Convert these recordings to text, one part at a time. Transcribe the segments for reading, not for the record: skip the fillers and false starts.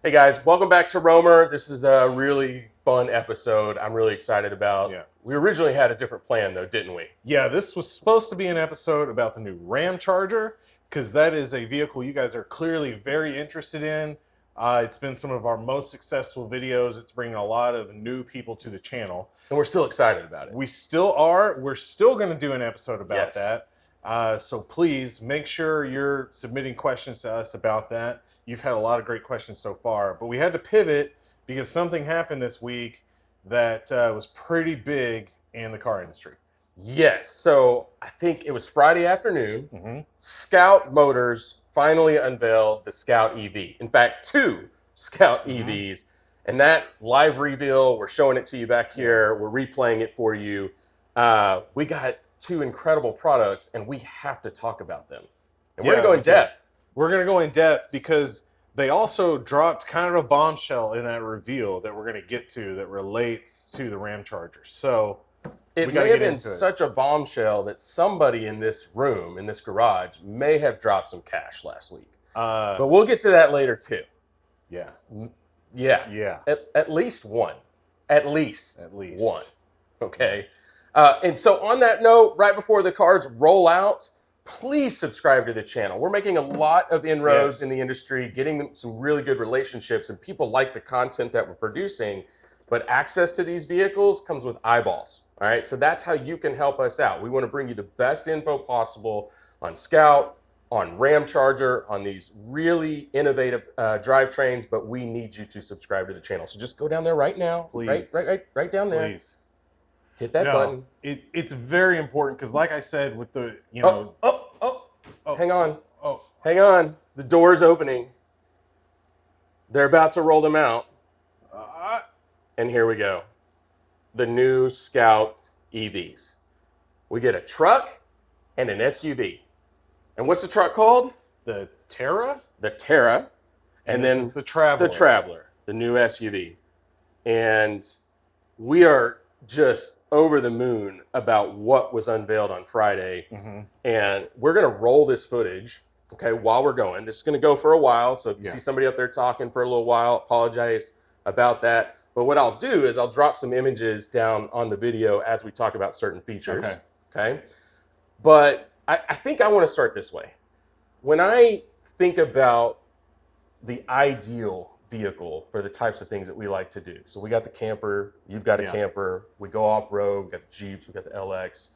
Hey guys, welcome back to Roamer. This is a really fun episode I'm really excited about. Yeah. We originally had a different plan though, didn't we? Yeah, this was supposed to be an episode about the new Ramcharger, because that is a vehicle you guys are clearly very interested in. It's been some of our most successful videos. It's bringing a lot of new people to the channel. And we're still excited about it. We still are. We're still going to do an episode about Yes. that. So please make sure you're submitting questions to us about that. You've had a lot of great questions so far, but we had to pivot because something happened this week that was pretty big in the car industry. Yes, so I think it was Friday afternoon. Mm-hmm. Scout Motors finally unveiled the Scout EV. In fact, two Scout Mm-hmm. EVs. And that live reveal, we're showing it to you back here. We're replaying it for you. We got two incredible products and we have to talk about them. And we're going to go in depth. We're going to go in depth because they also dropped kind of a bombshell in that reveal that we're going to get to that relates to the Ramcharger. So it may have been such a bombshell that somebody in this room, in this garage, may have dropped some cash last week. But we'll get to that later too. Yeah. Yeah. At least one. At least one. Okay. And so on that note, right before the cars roll out, please subscribe to the channel. We're making a lot of inroads in the industry, getting them some really good relationships, and people like the content that we're producing. But access to these vehicles comes with eyeballs. All right. So that's how you can help us out. We want to bring you the best info possible on Scout, on Ramcharger, on these really innovative drivetrains, but we need you to subscribe to the channel. So just go down there right now. Please. Right down there. Please. Hit that button. It's very important because, like I said, with the, hang on. Hang on. The door's opening. They're about to roll them out. And here we go. The new Scout EVs. We get a truck and an SUV. And what's the truck called? The Terra? The Terra. And then the Traveler. The Traveler, the new SUV. And we are just over the moon about what was unveiled on Friday. Mm-hmm. And we're going to roll this footage, okay, while we're going. This is going to go for a while. So if you see somebody up there talking for a little while, apologize about that. But what I'll do is I'll drop some images down on the video as we talk about certain features. Okay. But I think I want to start this way. When I think about the ideal vehicle for the types of things that we like to do. So we got the camper, you've got a camper, we go off-road, we got the Jeeps, we got the LX.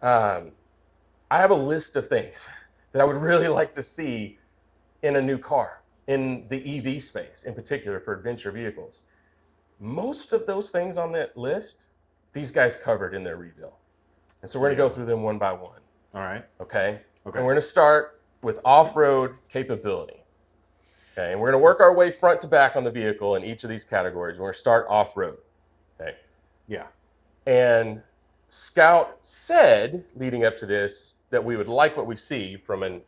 I have a list of things that I would really like to see in a new car, in the EV space, in particular for adventure vehicles. Most of those things on that list, these guys covered in their reveal. And so we're going to go through them one by one. All right. Okay. And we're going to start with off-road capability. Okay. And we're going to work our way front to back on the vehicle in each of these categories. We're going to start off-road. Okay. Yeah. And Scout said, leading up to this, that we would like what we see from an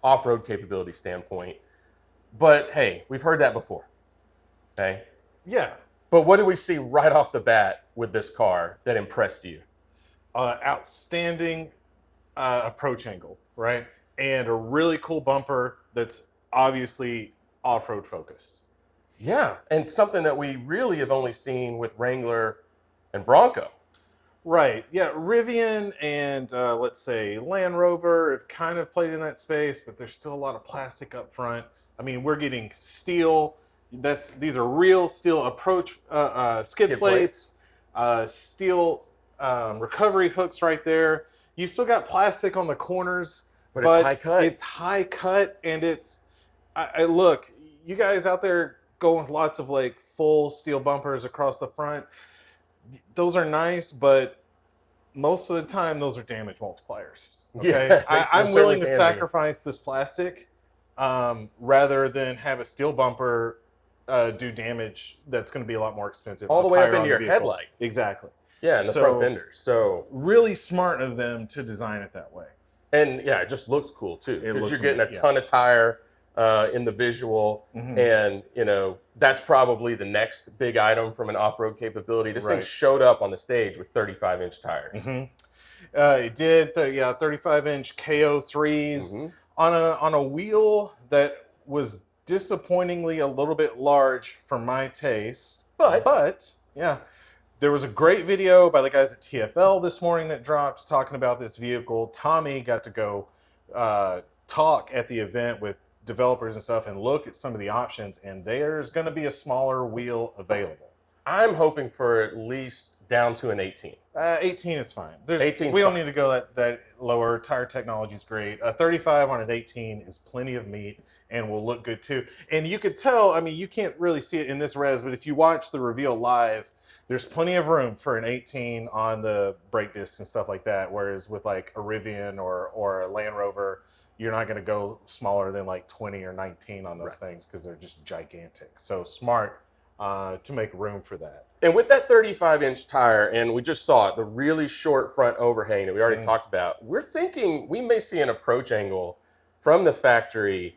off-road capability standpoint. But hey, we've heard that before. Okay. Yeah. But what did we see right off the bat with this car that impressed you? Outstanding approach angle, right? And a really cool bumper that's obviously off-road focused. Yeah, and something that we really have only seen with Wrangler and Bronco. Right, yeah, Rivian and let's say Land Rover have kind of played in that space, but there's still a lot of plastic up front. I mean, we're getting steel. These are real steel approach skid plates, steel recovery hooks right there. You've still got plastic on the corners, but it's high cut. It's high cut, and it's. Look, you guys out there going with lots of like full steel bumpers across the front. Those are nice, but most of the time those are damage multipliers. Okay, Yeah, I'm willing to sacrifice this plastic rather than have a steel bumper do damage that's going to be a lot more expensive. All the way up into your headlight. Exactly. Yeah, and the front fenders. So really smart of them to design it that way. And yeah, it just looks cool too, because you're getting a ton of tire in the visual, and you know that's probably the next big item from an off-road capability. This thing showed up on the stage with 35-inch tires. It did, 35-inch KO3s on a wheel that was disappointingly a little bit large for my taste. But yeah, there was a great video by the guys at TFL this morning that dropped talking about this vehicle. Tommy got to go talk at the event with developers and stuff and look at some of the options, and there's going to be a smaller wheel available. I'm hoping for at least down to an 18. 18 is fine. 18 we don't need to go that lower. Tire technology is great. A 35 on an 18 is plenty of meat and will look good too. And you could tell, I mean, you can't really see it in this res, but if you watch the reveal live, there's plenty of room for an 18 on the brake discs and stuff like that. Whereas with like a Rivian or a Land Rover, you're not going to go smaller than like 20 or 19 on those things because they're just gigantic. So smart to make room for that. And with that 35-inch tire, and we just saw it, the really short front overhang that we already talked about, we're thinking we may see an approach angle from the factory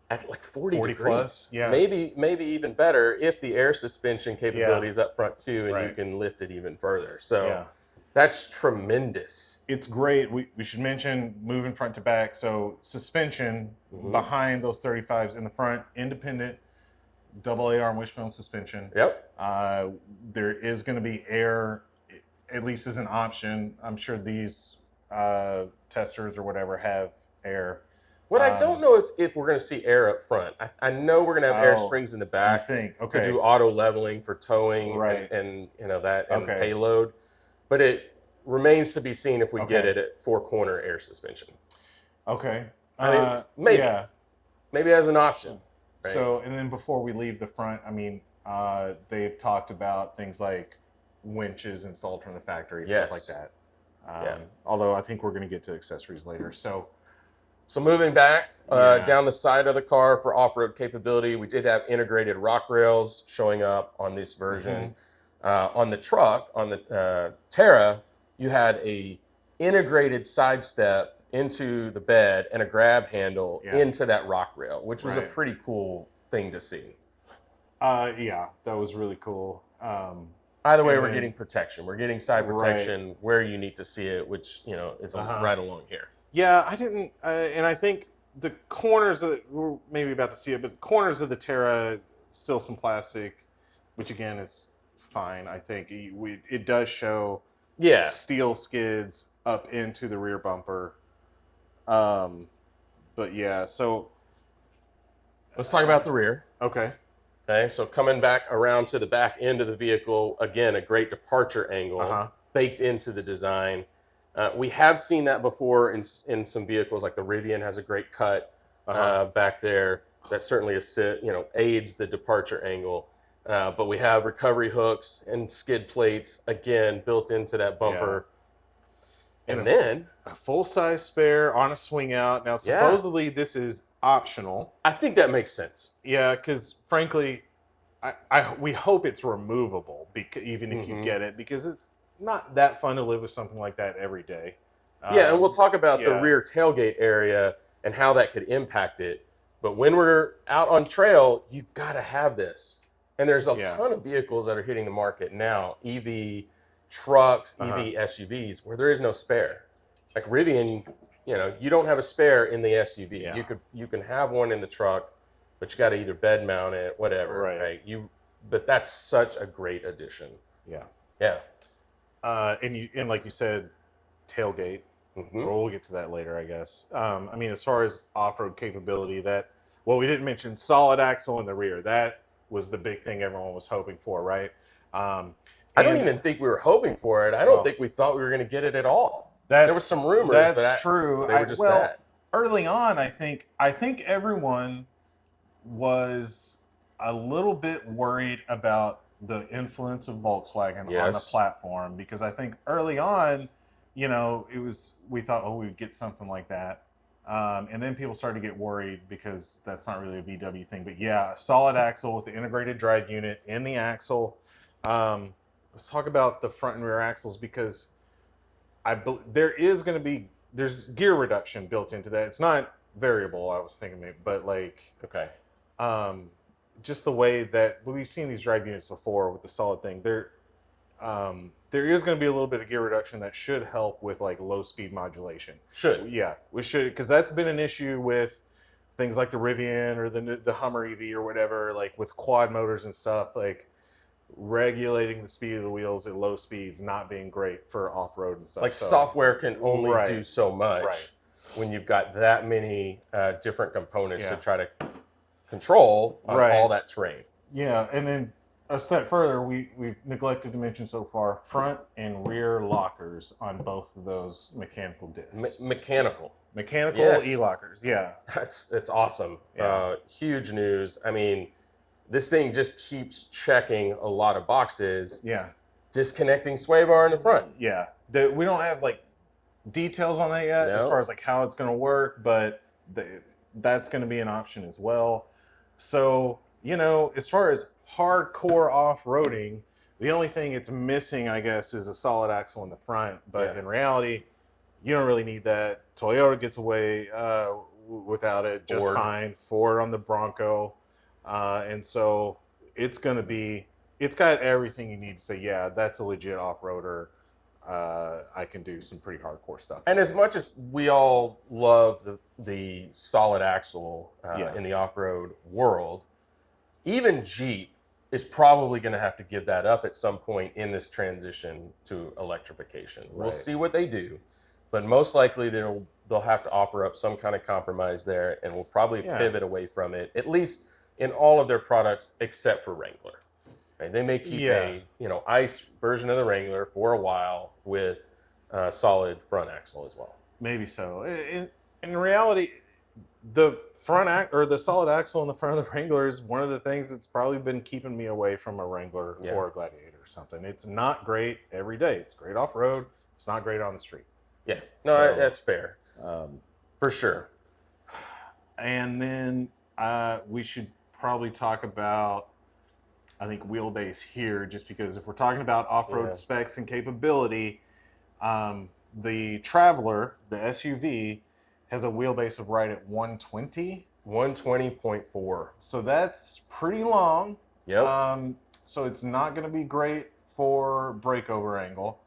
at like 40 degrees. Plus, yeah. Maybe even better if the air suspension capability is up front too, and you can lift it even further. So that's tremendous. It's great. We should mention moving front to back. So suspension behind those 35s in the front, independent, double A-arm wishbone suspension. Yep. There is going to be air, at least as an option. I'm sure these testers or whatever have air. What I don't know is if we're going to see air up front. I know we're going to have air springs in the back to do auto leveling for towing and you know that and payload, but it remains to be seen if we get it at four-corner air suspension. Okay. I mean, maybe as an option. Right? So, and then before we leave the front, I mean, they've talked about things like winches installed from the factory, stuff like that. Although I think we're going to get to accessories later. So moving back down the side of the car for off-road capability, we did have integrated rock rails showing up on this version. On the truck, on the Terra, you had a integrated side step into the bed and a grab handle into that rock rail, which was a pretty cool thing to see. Yeah, that was really cool. Either way, we're getting protection. We're getting side protection where you need to see it, which is right along here. Yeah, I didn't, and I think the corners of we're maybe about to see it, but the corners of the Terra, still some plastic, which again is fine. I think it does show steel skids up into the rear bumper. But yeah, so let's talk about the rear. Okay, so coming back around to the back end of the vehicle, again, a great departure angle baked into the design. We have seen that before in some vehicles, like the Rivian has a great cut back there that certainly aids the departure angle. But we have recovery hooks and skid plates, again, built into that bumper. And then a full-size spare on a swing out. Now, supposedly this is optional. I think that makes sense. Yeah, because frankly, we hope it's removable, even if you get it, because it's not that fun to live with something like that every day. And we'll talk about the rear tailgate area and how that could impact it. But when we're out on trail, you've got to have this. And there's a ton of vehicles that are hitting the market now, EV trucks, EV SUVs, where there is no spare. Like Rivian, you don't have a spare in the SUV. Yeah. You can have one in the truck, but you got to either bed mount it, whatever. Right. But that's such a great addition. Yeah. Yeah. And like you said, tailgate. We'll get to that later, I guess. I mean, as far as off-road capability, we didn't mention solid axle in the rear. That was the big thing everyone was hoping for, right? I don't even think we were hoping for it. I don't think we thought we were going to get it at all. There were some rumors. That's true. They were just that. Early on, I think everyone was a little bit worried about the influence of Volkswagen on the platform, because I think early on, we thought, we'd get something like that. And then people started to get worried because that's not really a VW thing. But yeah, a solid axle with the integrated drive unit in the axle. Let's talk about the front and rear axles, because there's gear reduction built into that. It's not variable, I was thinking, but just the way that we've seen these drive units before with the solid thing, there is going to be a little bit of gear reduction that should help with like low speed modulation. We should, because that's been an issue with things like the Rivian or the Hummer EV or whatever, like with quad motors and stuff, like regulating the speed of the wheels at low speeds not being great for off-road and stuff. Like So, software can only right, do so much right. when you've got that many different components to Yeah. try to control on Right. all that terrain. Yeah, and then a step further, we've neglected to mention so far front and rear lockers on both of those mechanical discs. Mechanical Mechanical e-lockers, yeah. It's awesome. Yeah. Huge news. I mean, this thing just keeps checking a lot of boxes. Yeah. Disconnecting sway bar in the front. Yeah. We don't have like details on that yet as far as like how it's going to work, but that's going to be an option as well. So, you know, as far as hardcore off-roading, the only thing it's missing, I guess, is a solid axle in the front. But in reality, you don't really need that. Toyota gets away without it just fine. Ford on the Bronco. And so it's going to be, it's got everything you need to say, yeah, that's a legit off-roader. I can do some pretty hardcore stuff. And as much as we all love the solid axle in the off-road world, even Jeep is probably going to have to give that up at some point in this transition to electrification. Right. We'll see what they do, but most likely they'll have to offer up some kind of compromise there, and we'll probably pivot away from it, at least in all of their products except for Wrangler. Right? They may keep a ICE version of the Wrangler for a while with solid front axle as well. Maybe so. In reality, the the solid axle in the front of the Wrangler is one of the things that's probably been keeping me away from a Wrangler or a Gladiator or something. It's not great every day. It's great off road. It's not great on the street. Yeah, no, that's fair, for sure. And then we should probably talk about, I think, Wheelbase here, just because if we're talking about off-road specs and capability, the Traveler, the SUV, has a wheelbase of right at 120. 120.4. So that's pretty long. Yep. So it's not going to be great for breakover angle.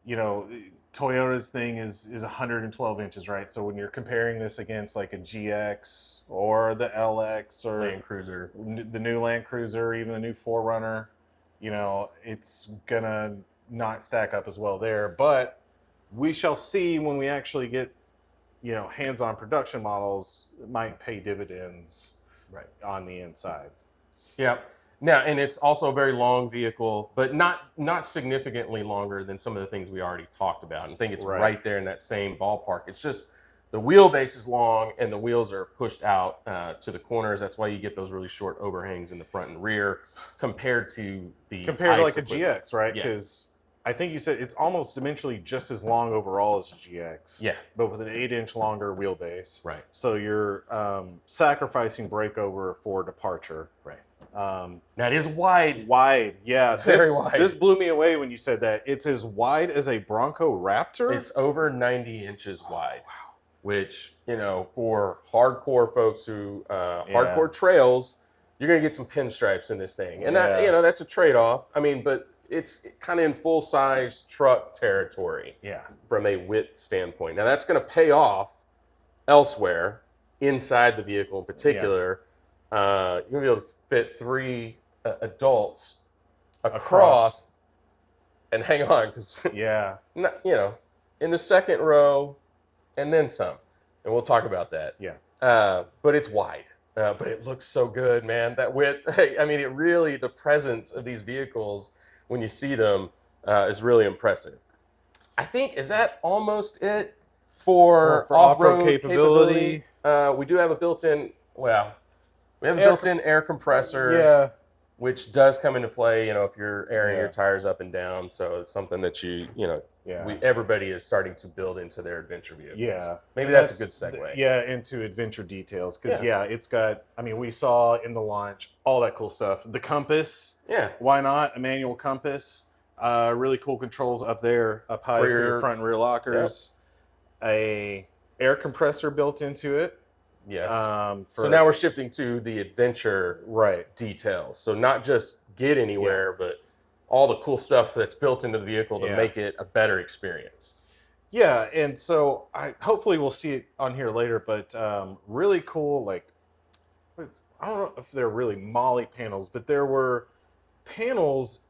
You know, Toyota's thing is 112 inches, right? So when you're comparing this against like a GX or the LX or Land Cruiser, the new Land Cruiser, even the new 4Runner, you know, it's gonna not stack up as well there. But we shall see when we actually get, you know, hands-on production models. It might pay dividends on the inside. Yeah. Now, and it's also a very long vehicle, but not significantly longer than some of the things we already talked about. I think it's right there in that same ballpark. It's just the wheelbase is long and the wheels are pushed out to the corners. That's why you get those really short overhangs in the front and rear compared to the compared to like equipment. a GX, right? Because I think you said it's almost dimensionally just as long overall as a GX. Yeah. But with an 8-inch longer wheelbase. Right. So you're sacrificing breakover for departure. Right. That is wide. Wide, yeah. Very wide. This blew me away when you said that. It's as wide as a Bronco Raptor? It's over 90 inches wide. Wow. Which, you know, for hardcore folks who, hardcore trails, you're going to get some pinstripes in this thing. And that, you know, that's a trade-off. I mean, but it's kind of in full-size truck territory from a width standpoint. Now, that's going to pay off elsewhere inside the vehicle in particular. You're going to be able to fit 3 adults across. And hang on, because, you know, in the second row and then some. And we'll talk about that. Yeah. But it's wide. But it looks so good, man. That width, I mean, it really, the presence of these vehicles when you see them is really impressive. I think, is that almost it for off-road capability? We do have a built-in, we have a built-in air compressor, which does come into play, you know, if you're airing your tires up and down. So it's something that everybody is starting to build into their adventure vehicles. Yeah. Maybe that's a good segue. Yeah, into adventure details. Because, it's got, I mean, we saw in the launch all that cool stuff. The compass. Yeah. Why not? A manual compass. Really cool controls up there, up high for your front and rear lockers. Yep. A air compressor built into it. Yes. So now we're shifting to the adventure details. So not just get anywhere, but all the cool stuff that's built into the vehicle to make it a better experience. Yeah, and so I hopefully we'll see it on here later, but really cool. Like, I don't know if they're really Molly panels, but there were panels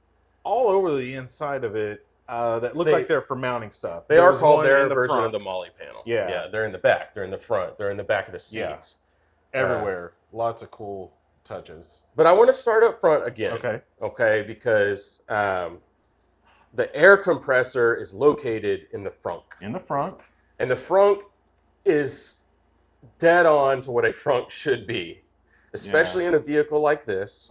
all over the inside of it that look like they're for mounting stuff. They There are was called one their in the version of front. the Molly panel. Yeah, Yeah, they're in the back, they're in the front, they're in the back of the yeah, seats. everywhere. Lots of cool touches. But I want to start up front again. Okay. Okay, because the air compressor is located in the frunk. In the front. And the frunk is dead on to what a frunk should be, especially in a vehicle like this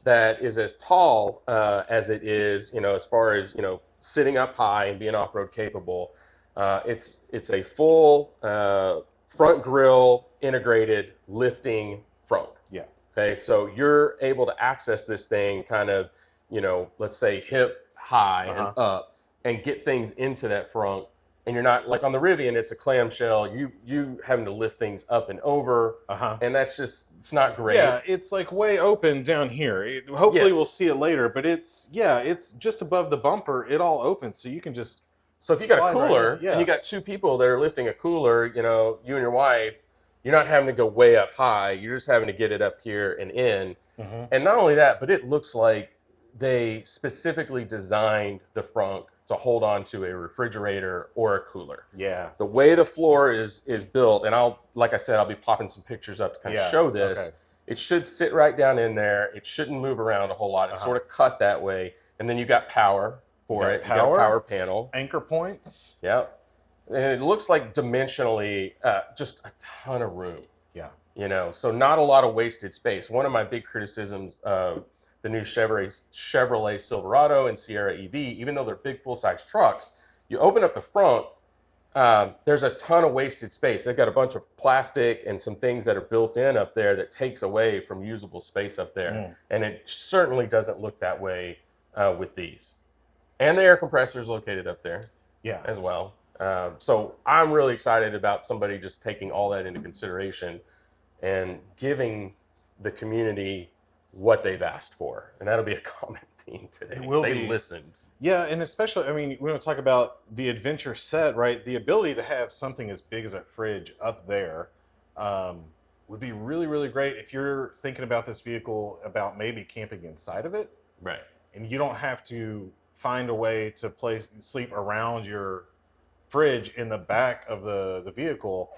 that is as tall as it is, as far as, sitting up high and being off-road capable. It's a full front grille integrated lifting frunk. Yeah. Okay, so you're able to access this thing kind of, let's say hip high and up and get things into that front. And you're not like on the Rivian, it's a clamshell. You having to lift things up and over, and it's not great. Yeah, it's like way open down here. Hopefully we'll see it later, but it's just above the bumper. It all opens, so you can just. So if you got a cooler and you got two people that are lifting a cooler, you and your wife, you're not having to go way up high. You're just having to get it up here and in. And not only that, but it looks like they specifically designed the frunk to hold on to a refrigerator or a cooler. Yeah. The way the floor is built, and like I said, I'll be popping some pictures up to kind of show this. Okay. It should sit right down in there. It shouldn't move around a whole lot. It's sort of cut that way. And then you got power for it. You got a power panel. Anchor points. Yep. And it looks like dimensionally just a ton of room. Yeah. So not a lot of wasted space. One of my big criticisms of the new Chevrolet Silverado and Sierra EV, even though they're big full-size trucks, you open up the front, there's a ton of wasted space. They've got a bunch of plastic and some things that are built in up there that takes away from usable space up there. And it certainly doesn't look that way with these. And the air compressor is located up there as well. So I'm really excited about somebody just taking all that into consideration and giving the community what they've asked for. And that'll be a common theme today. It will be. Listened. Yeah, and especially, we want to talk about the adventure set, right? The ability to have something as big as a fridge up there would be really, really great if you're thinking about this vehicle, about maybe camping inside of it. Right. And you don't have to find a way to sleep around your fridge in the back of the vehicle.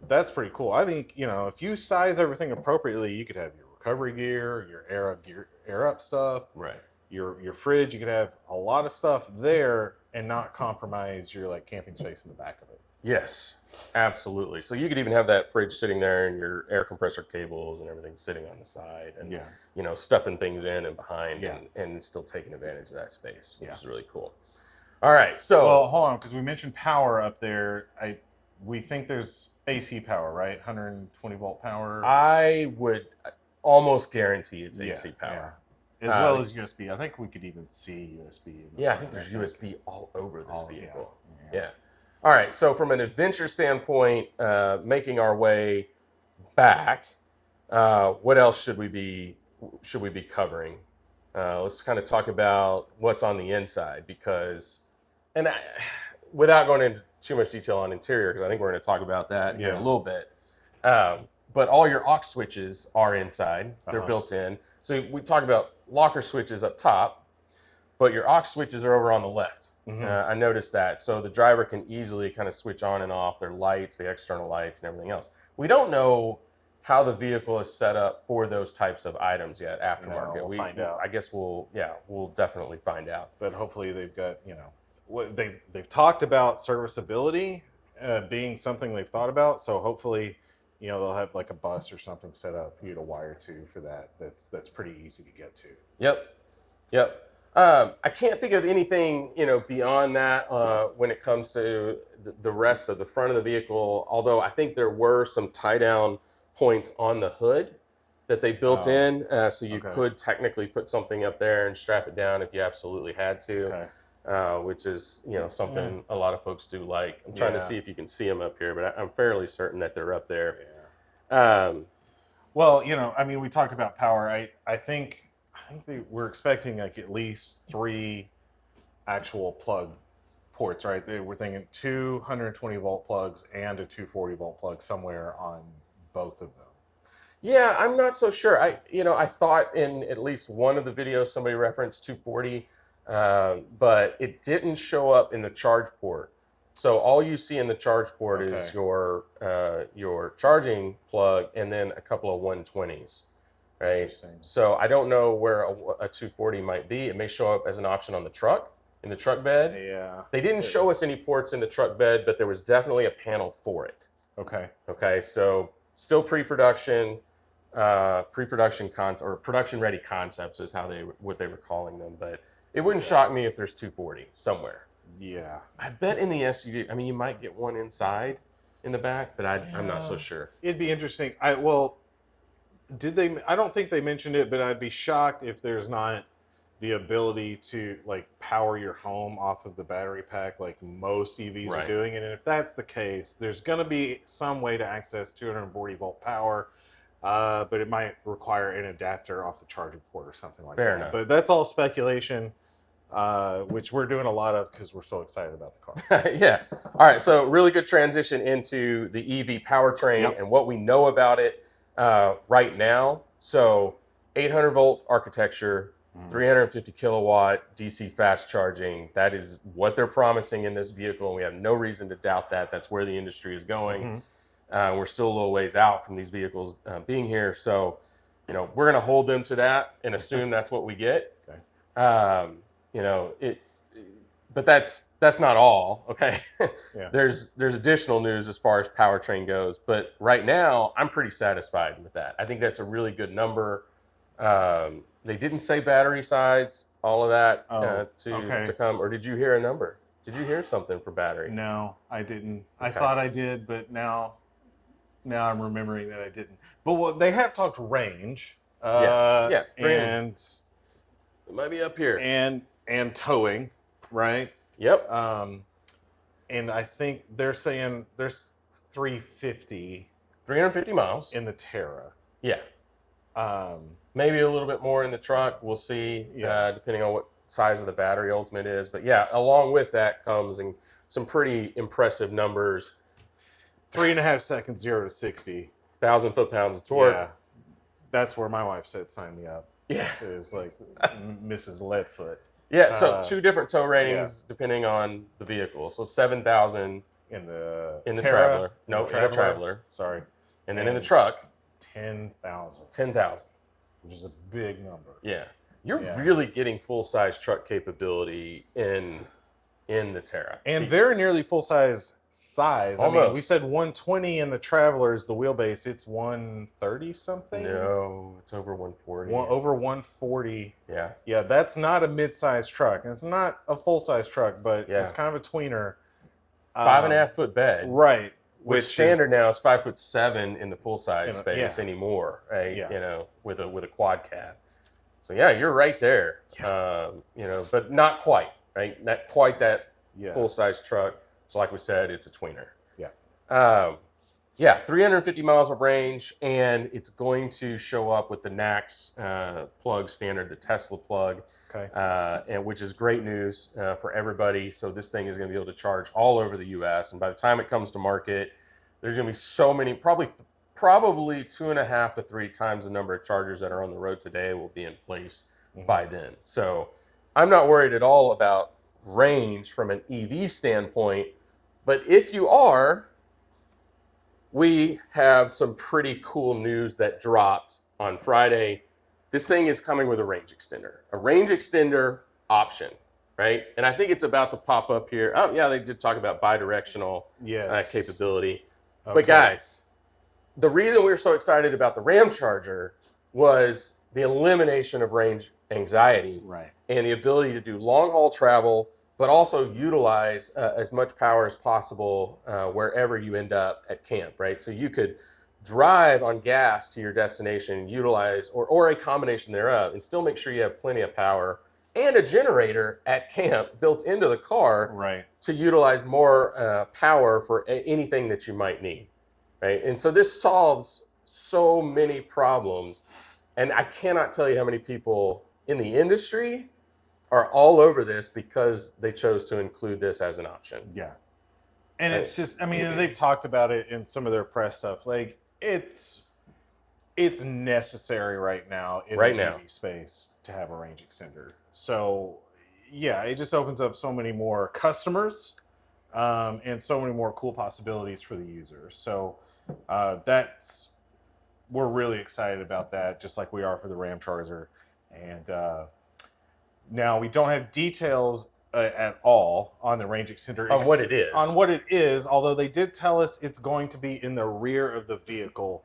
That's pretty cool. I think, if you size everything appropriately, you could have your recovery gear, your air up stuff, right? Your fridge. You could have a lot of stuff there and not compromise your like camping space in the back of it. Yes, absolutely. So you could even have that fridge sitting there and your air compressor cables and everything sitting on the side, and stuffing things in and behind, and still taking advantage of that space, which is really cool. All right, so well, hold on, because we mentioned power up there. We think there's AC power, right? 120 volt power. I would almost guarantee it's AC power. As well as USB. I think we could even see USB. I think there's USB all over this vehicle. Yeah. All right, so from an adventure standpoint, making our way back, what else should we be covering? Let's kind of talk about what's on the inside, because, without going into too much detail on interior, because I think we're going to talk about that in a little bit. But all your aux switches are inside. They're built in. So we talk about locker switches up top, but your aux switches are over on the left. I noticed that. So the driver can easily kind of switch on and off their lights, the external lights, and everything else. We don't know how the vehicle is set up for those types of items yet aftermarket. No, we'll find out. I guess we'll definitely find out. But hopefully they've got, what they've talked about serviceability being something they've thought about. So hopefully, they'll have like a bus or something set up for you to wire to for that. That's pretty easy to get to. Yep. I can't think of anything, beyond that when it comes to the rest of the front of the vehicle. Although I think there were some tie down points on the hood that they built in, so you could technically put something up there and strap it down if you absolutely had to. Which is, something a lot of folks do like. I'm trying to see if you can see them up here, but I'm fairly certain that they're up there. Well, we talked about power. I think we're expecting like at least 3 actual plug ports, right? We're thinking 220 volt plugs and a 240 volt plug somewhere on both of them. Yeah, I'm not so sure. I thought in at least one of the videos somebody referenced 240, but it didn't show up in the charge port. So all you see in the charge port is your charging plug and then a couple of 120s, right? So I don't know where a 240 might be. It may show up as an option on the truck, in the truck bed. Yeah. They didn't show us any ports in the truck bed, but there was definitely a panel for it. Okay. Okay, so still pre-production, or production-ready concepts is what they were calling them. But it wouldn't shock me if there's 240 somewhere. Yeah. I bet in the SUV, I mean, you might get one inside in the back, but I'm not so sure. It'd be interesting. I don't think they mentioned it, but I'd be shocked if there's not the ability to like power your home off of the battery pack like most EVs are doing. And if that's the case, there's going to be some way to access 240 volt power, but it might require an adapter off the charging port or something like that. Fair enough. But that's all speculation, which we're doing a lot of because we're so excited about the car. Yeah. All right. So really good transition into the EV powertrain and what we know about it right now. So 800 volt architecture, 350 kilowatt DC fast charging. That is what they're promising in this vehicle, and we have no reason to doubt that. That's where the industry is going. We're still a little ways out from these vehicles being here, so we're going to hold them to that and assume that's what we get. Okay. But that's not all. Okay. There's additional news as far as powertrain goes, but right now I'm pretty satisfied with that. I think that's a really good number. They didn't say battery size, all of that to come. Or did you hear a number? Did you hear something for battery? No, I didn't. I thought I did, but now I'm remembering that I didn't. But they have talked range. And it might be up here. And towing, right? Yep. And I think they're saying there's 350 miles in the Terra. Yeah. Maybe a little bit more in the truck. We'll see, depending on what size of the battery ultimate is. But yeah, along with that comes some pretty impressive numbers. 3.5 seconds, 0 to 60. 1,000 foot-pounds of torque. Yeah. That's where my wife said, sign me up. Yeah. It was like Mrs. Leadfoot. Yeah, so 2 different tow ratings depending on the vehicle. So 7,000 in the Terra? Traveler. No, in the Traveler. Sorry. And then in the truck, 10,000. 10,000. Which is a big number. Yeah. You're really getting full-size truck capability in the Terra. And very nearly full-size size. Almost. I mean, we said 120 in the Traveler is the wheelbase. It's 130 something? No, it's over 140. Over 140. Yeah. Yeah, that's not a mid-size truck. It's not a full-size truck, but it's kind of a tweener. 5.5 foot bed. Right. Which standard now is 5'7" in the full size space anymore, right? With a quad cab. So yeah, you're right there. But not quite, right? Not quite that full size truck. So like we said, it's a tweener. Yeah. 350 miles of range, and it's going to show up with the NACS plug standard, the Tesla plug. And which is great news for everybody. So this thing is going to be able to charge all over the U.S. And by the time it comes to market, there's going to be so many, probably 2.5 to 3 times the number of chargers that are on the road today will be in place by then. So I'm not worried at all about range from an EV standpoint. But if you are, we have some pretty cool news that dropped on Friday. This thing is coming with a range extender option, right? And I think it's about to pop up here. Oh, yeah, they did talk about bidirectional capability. But guys, the reason we were so excited about the ramcharger was the elimination of range anxiety and the ability to do long-haul travel, but also utilize as much power as possible wherever you end up at camp, right? So you could drive on gas to your destination and utilize, or a combination thereof, and still make sure you have plenty of power and a generator at camp built into the car to utilize more power for anything that you might need, right? And so this solves so many problems. And I cannot tell you how many people in the industry are all over this because they chose to include this as an option. Yeah. And it's just, I mean, they've talked about it in some of their press stuff. Like, it's necessary right now in the EV space to have a range extender. So, yeah, it just opens up so many more customers and so many more cool possibilities for the user. So, we're really excited about that, just like we are for the ramcharger. And now we don't have details at all on the range extender. On what it is. On what it is, although they did tell us it's going to be in the rear of the vehicle,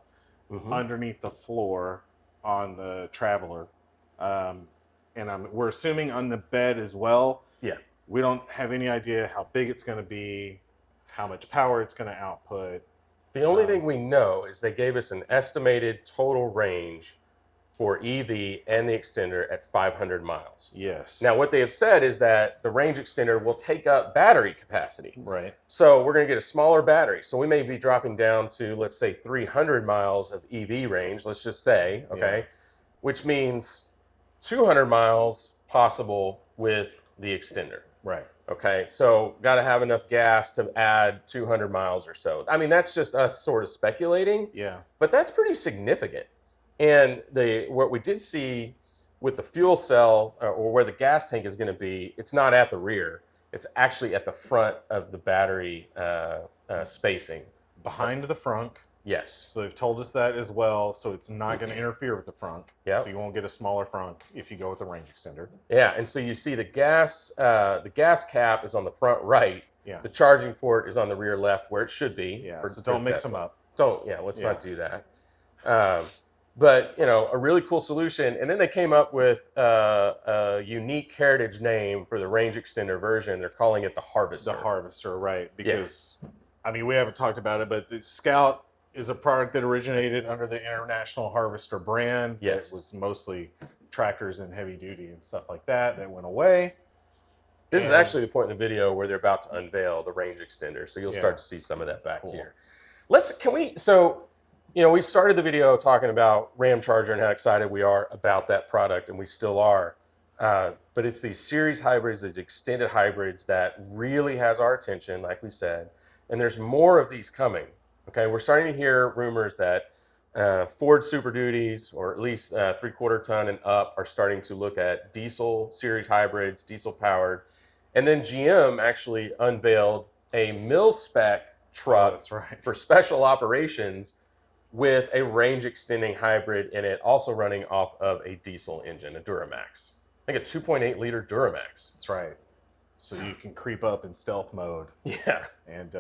underneath the floor on the Traveler. And we're assuming on the bed as well. Yeah. We don't have any idea how big it's going to be, how much power it's going to output. The only thing we know is they gave us an estimated total range for EV and the extender at 500 miles. Yes. Now, what they have said is that the range extender will take up battery capacity. Right. So we're going to get a smaller battery. So we may be dropping down to, let's say, 300 miles of EV range, let's just say, okay, which means 200 miles possible with the extender. Right. Okay, so got to have enough gas to add 200 miles or so. I mean, that's just us sort of speculating. Yeah. But that's pretty significant. And what we did see with the fuel cell or where the gas tank is going to be, it's not at the rear. It's actually at the front of the battery spacing. Behind the Frunk. Yes. So they've told us that as well. So it's not going to interfere with the Frunk. Yeah. So you won't get a smaller Frunk if you go with the range extender. Yeah. And so you see the gas cap is on the front right. Yeah. The charging port is on the rear left where it should be. Yeah. So don't mix them up. Let's not do that. But, you know, a really cool solution. And then they came up with a unique heritage name for the range extender version. They're calling it the Harvester. The Harvester, right. Because, I mean, we haven't talked about it, but the Scout is a product that originated under the International Harvester brand. Yes. It was mostly tractors and heavy duty and stuff like that that went away. This is actually the point in the video where they're about to unveil the range extender. So you'll start to see some of that back here. You know, we started the video talking about Ramcharger and how excited we are about that product, and we still are. But it's these series hybrids, these extended hybrids that really has our attention, like we said. And there's more of these coming. Okay, we're starting to hear rumors that Ford Super Duties, or at least 3/4 ton and up, are starting to look at diesel series hybrids, diesel powered. And then GM actually unveiled a mil-spec truck for special operations with a range extending hybrid in it, also running off of a diesel engine, a Duramax. I think a 2.8 liter Duramax. That's right. So you can creep up in stealth mode. Yeah. And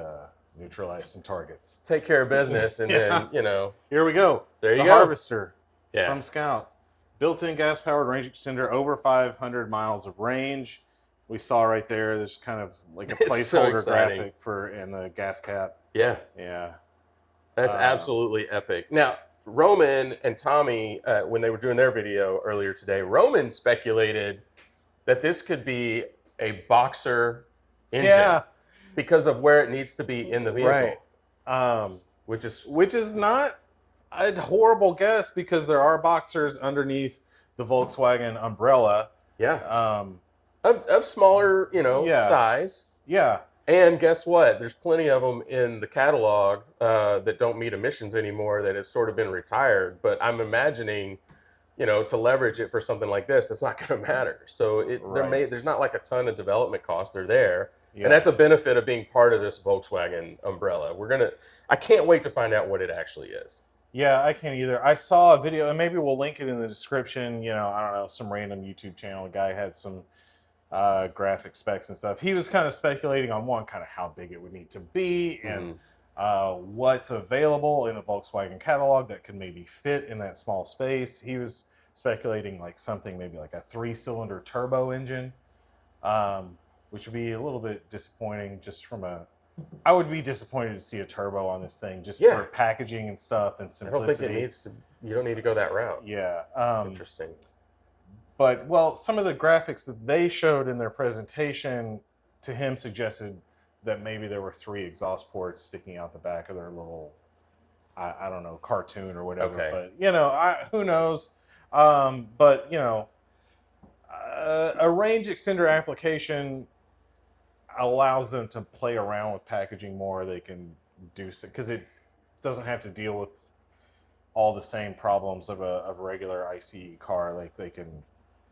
neutralize some targets. Take care of business, and then, you know. Here we go. There you the go. Harvester from Scout. Built-in gas-powered range extender, over 500 miles of range. We saw right there, there's kind of like a placeholder graphic in the gas cap. Yeah. Yeah. That's absolutely epic. Now, Roman and Tommy, when they were doing their video earlier today, Roman speculated that this could be a boxer engine because of where it needs to be in the vehicle. Right. Which is not a horrible guess, because there are boxers underneath the Volkswagen umbrella. Yeah. Of smaller, size. Yeah. And guess what? There's plenty of them in the catalog that don't meet emissions anymore that have sort of been retired. But I'm imagining, to leverage it for something like this, it's not going to matter. So there's not like a ton of development costs. They're there. Yeah. And that's a benefit of being part of this Volkswagen umbrella. I can't wait to find out what it actually is. Yeah, I can't either. I saw a video, and maybe we'll link it in the description. I don't know, some random YouTube channel guy had some graphic specs and stuff. He was kind of speculating on kind of how big it would need to be, and what's available in the Volkswagen catalog that could maybe fit in that small space. He was speculating like something maybe like a 3-cylinder turbo engine, which would be a little bit disappointing I would be disappointed to see a turbo on this thing, just for packaging and stuff and simplicity. I don't think you don't need to go that route. Yeah. Interesting. But, some of the graphics that they showed in their presentation to him suggested that maybe there were 3 exhaust ports sticking out the back of their little, I don't know, cartoon or whatever. Okay. But, who knows? But, A range extender application allows them to play around with packaging more. They can do so because it doesn't have to deal with all the same problems of a regular ICE car. Like they can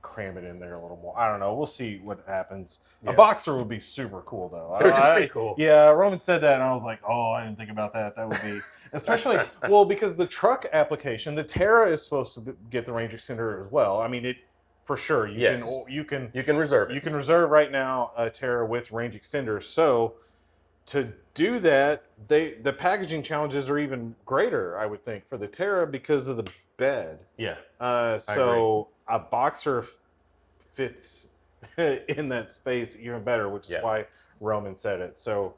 cram it in there a little more. I don't know. We'll see what happens. Yeah. A boxer would be super cool though. It would just be cool. Yeah, Roman said that, and I was like, oh, I didn't think about that. That would be especially well because the truck application, the Terra is supposed to get the range extender as well. I mean, it for sure. You can reserve it. You can reserve right now a Terra with range extender. So to do that, the packaging challenges are even greater, I would think, for the Terra because of the bed. Yeah. So a boxer fits in that space even better, which is why Roman said it. So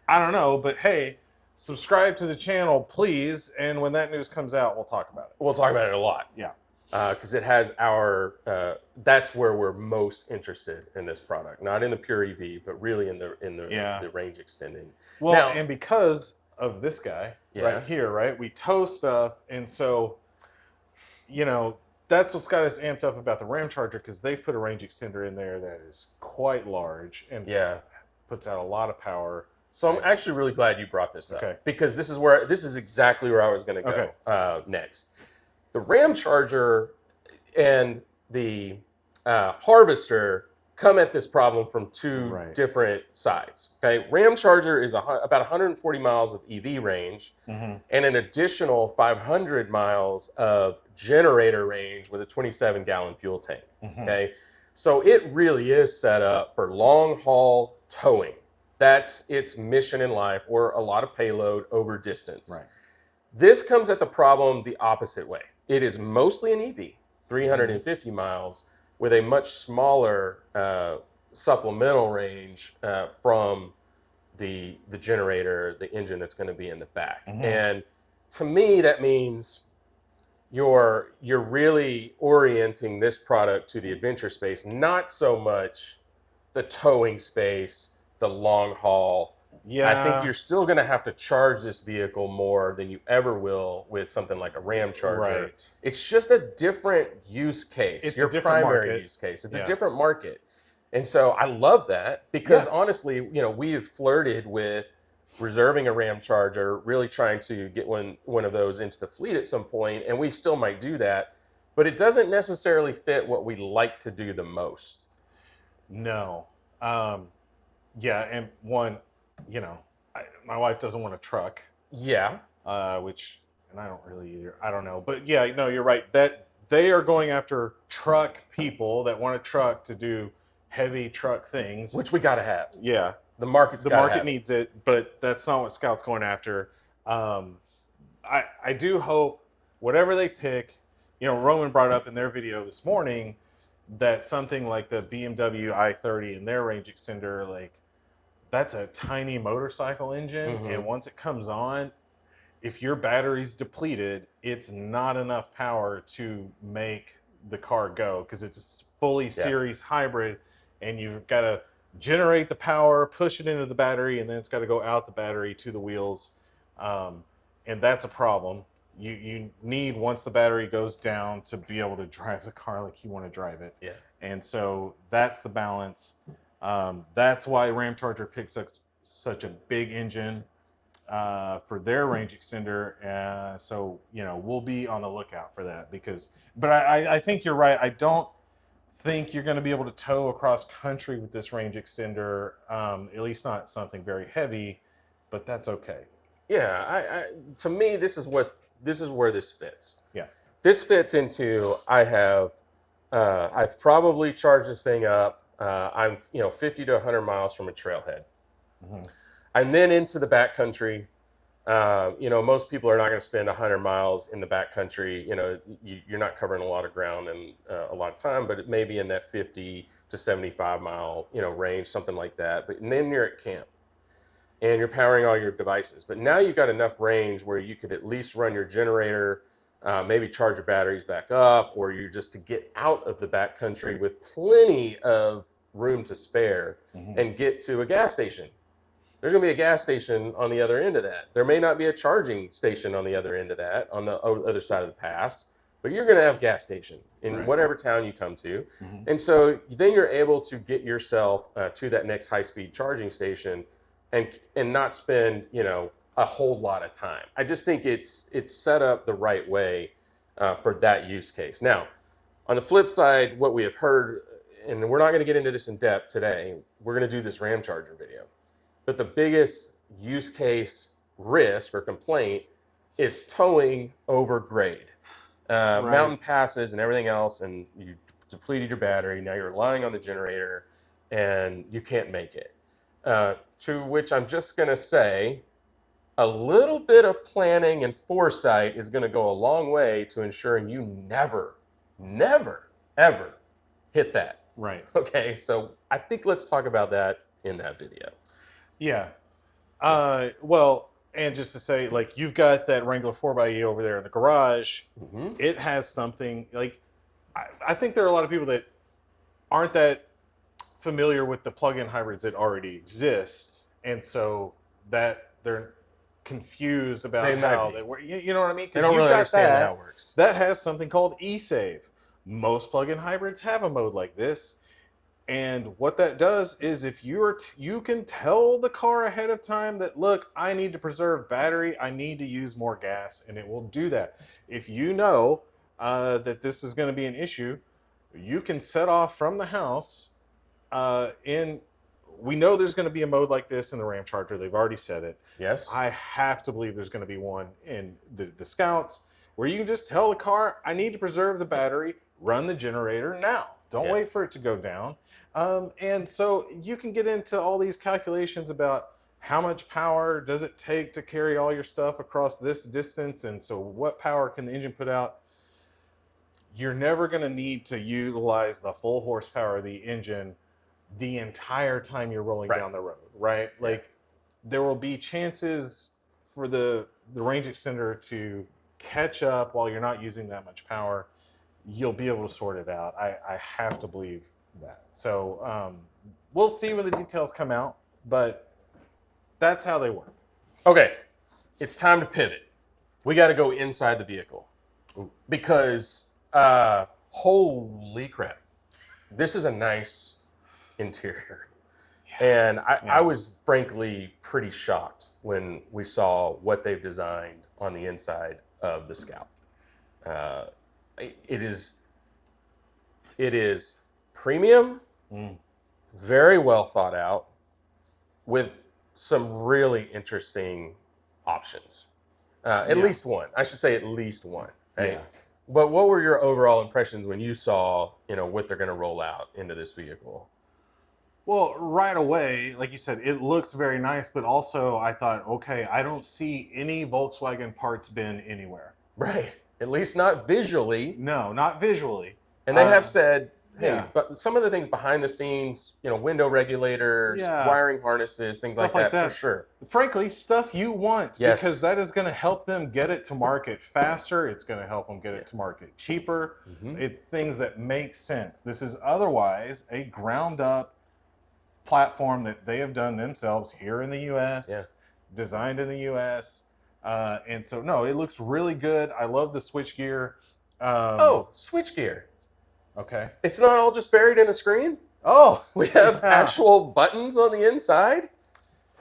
I don't know, but hey, subscribe to the channel, please. And when that news comes out, we'll talk about it. We'll talk about it a lot. Yeah. Because it has that's where we're most interested in this product, not in the pure EV, but really in the range extending. Well, now, and because of this guy right here, right, we tow stuff, and so that's what's got us amped up about the ramcharger because they've put a range extender in there that is quite large and puts out a lot of power. So I'm actually really glad you brought this up because this is exactly where I was going to go next. The ramcharger and the harvester come at this problem from two different sides. Okay, ramcharger is about 140 miles of EV range and an additional 500 miles of generator range with a 27-gallon fuel tank. Okay, so it really is set up for long haul towing. That's its mission in life, or a lot of payload over distance. Right. This comes at the problem the opposite way. It is mostly an EV, 350 miles, with a much smaller supplemental range from the generator, the engine that's going to be in the back. And to me, that means you're really orienting this product to the adventure space, not so much the towing space, the long haul. Yeah, I think you're still going to have to charge this vehicle more than you ever will with something like a ramcharger. Right. It's just a different use case. It's your primary use case. It's a different market. And so I love that because honestly, we have flirted with reserving a ramcharger, really trying to get one of those into the fleet at some point, and we still might do that, but it doesn't necessarily fit what we like to do the most. No. Yeah, and one, my wife doesn't want a truck. Yeah. Which, and I don't really either. I don't know. But yeah, no, you're right. That they are going after truck people that want a truck to do heavy truck things. Which we got to have. Yeah. The market needs it, but that's not what Scout's going after. I do hope whatever they pick, Roman brought up in their video this morning that something like the BMW i30 and their range extender, like that's a tiny motorcycle engine. And once it comes on, if your battery's depleted, it's not enough power to make the car go because it's a fully series hybrid and you've got to generate the power, push it into the battery, and then it's got to go out the battery to the wheels. And that's a problem. You need, once the battery goes down, to be able to drive the car like you want to drive it. Yeah. And so that's the balance. That's why ramcharger picks up such a big engine for their range extender. So, we'll be on the lookout for that but I think you're right. I don't think you're going to be able to tow across country with this range extender, at least not something very heavy, but that's okay. Yeah, to me, this is where this fits. Yeah, this fits into I've probably charged this thing up. I'm 50 to 100 miles from a trailhead. I'm then into the backcountry. Most people are not going to spend 100 miles in the backcountry. You're not covering a lot of ground and a lot of time, but it may be in that 50 to 75 mile range, something like that. And then you're at camp and you're powering all your devices. But now you've got enough range where you could at least run your generator, maybe charge your batteries back up, or you're just to get out of the backcountry with plenty of room to spare and get to a gas station. There's going to be a gas station on the other end of that. There may not be a charging station on the other end of that, on the other side of the pass, but you're going to have a gas station in Right. whatever town you come to. Mhm. And so then you're able to get yourself to that next high-speed charging station and not spend, a whole lot of time. I just think it's set up the right way for that use case. Now, on the flip side, what we have heard, and we're not going to get into this in depth today, we're going to do this ramcharger video. But the biggest use case risk or complaint is towing over grade. Mountain passes and everything else, and you depleted your battery. Now you're relying on the generator, and you can't make it. To which I'm just going to say, a little bit of planning and foresight is going to go a long way to ensuring you never, ever hit that. Right. Okay, so I think let's talk about that in that video. Yeah. Well, and just to say, like, you've got that Wrangler 4xe over there in the garage. Mm-hmm. It has something, like, I think there are a lot of people that aren't that familiar with the plug-in hybrids that already exist. And so that they're confused about how they work. You know what I mean? They don't really understand how it works. That has something called e-save. Most plug-in hybrids have a mode like this. And what that does is if you can tell the car ahead of time that, look, I need to preserve battery, I need to use more gas, and it will do that. If you know that this is going to be an issue, you can set off from the house. We know there's going to be a mode like this in the Ramcharger. They've already said it. Yes. I have to believe there's going to be one in the Scouts where you can just tell the car, I need to preserve the battery, run the generator now. Don't wait for it to go down. And so you can get into all these calculations about how much power does it take to carry all your stuff across this distance, and so what power can the engine put out. You're never going to need to utilize the full horsepower of the engine the entire time you're rolling down the road, right? Like, there will be chances for the range extender to catch up while you're not using that much power. You'll be able to sort it out. I have to believe that. So we'll see when the details come out, but that's how they work. Okay, it's time to pivot. We got to go inside the vehicle because holy crap, this is a nice interior. And I was frankly pretty shocked when we saw what they've designed on the inside of the Scout. It is premium, very well thought out, with some really interesting options. At least one. I should say at least one. Right? Yeah. But what were your overall impressions when you saw, what they're going to roll out into this vehicle? Well, right away, like you said, it looks very nice, but also I thought, okay, I don't see any Volkswagen parts bin anywhere. Right. At least not visually. No, not visually. And they have said, hey, yeah. but some of the things behind the scenes, window regulators, wiring harnesses, things Stuff like that, for sure. Frankly, stuff you want, Yes. because that is going to help them get it to market faster. It's going to help them get it to market cheaper. Things that make sense. This is otherwise a ground up platform that they have done themselves here in the U.S., designed in the U.S., and so, no, it looks really good. I love the switchgear. Switchgear. Okay. It's not all just buried in a screen? Oh, we have actual buttons on the inside?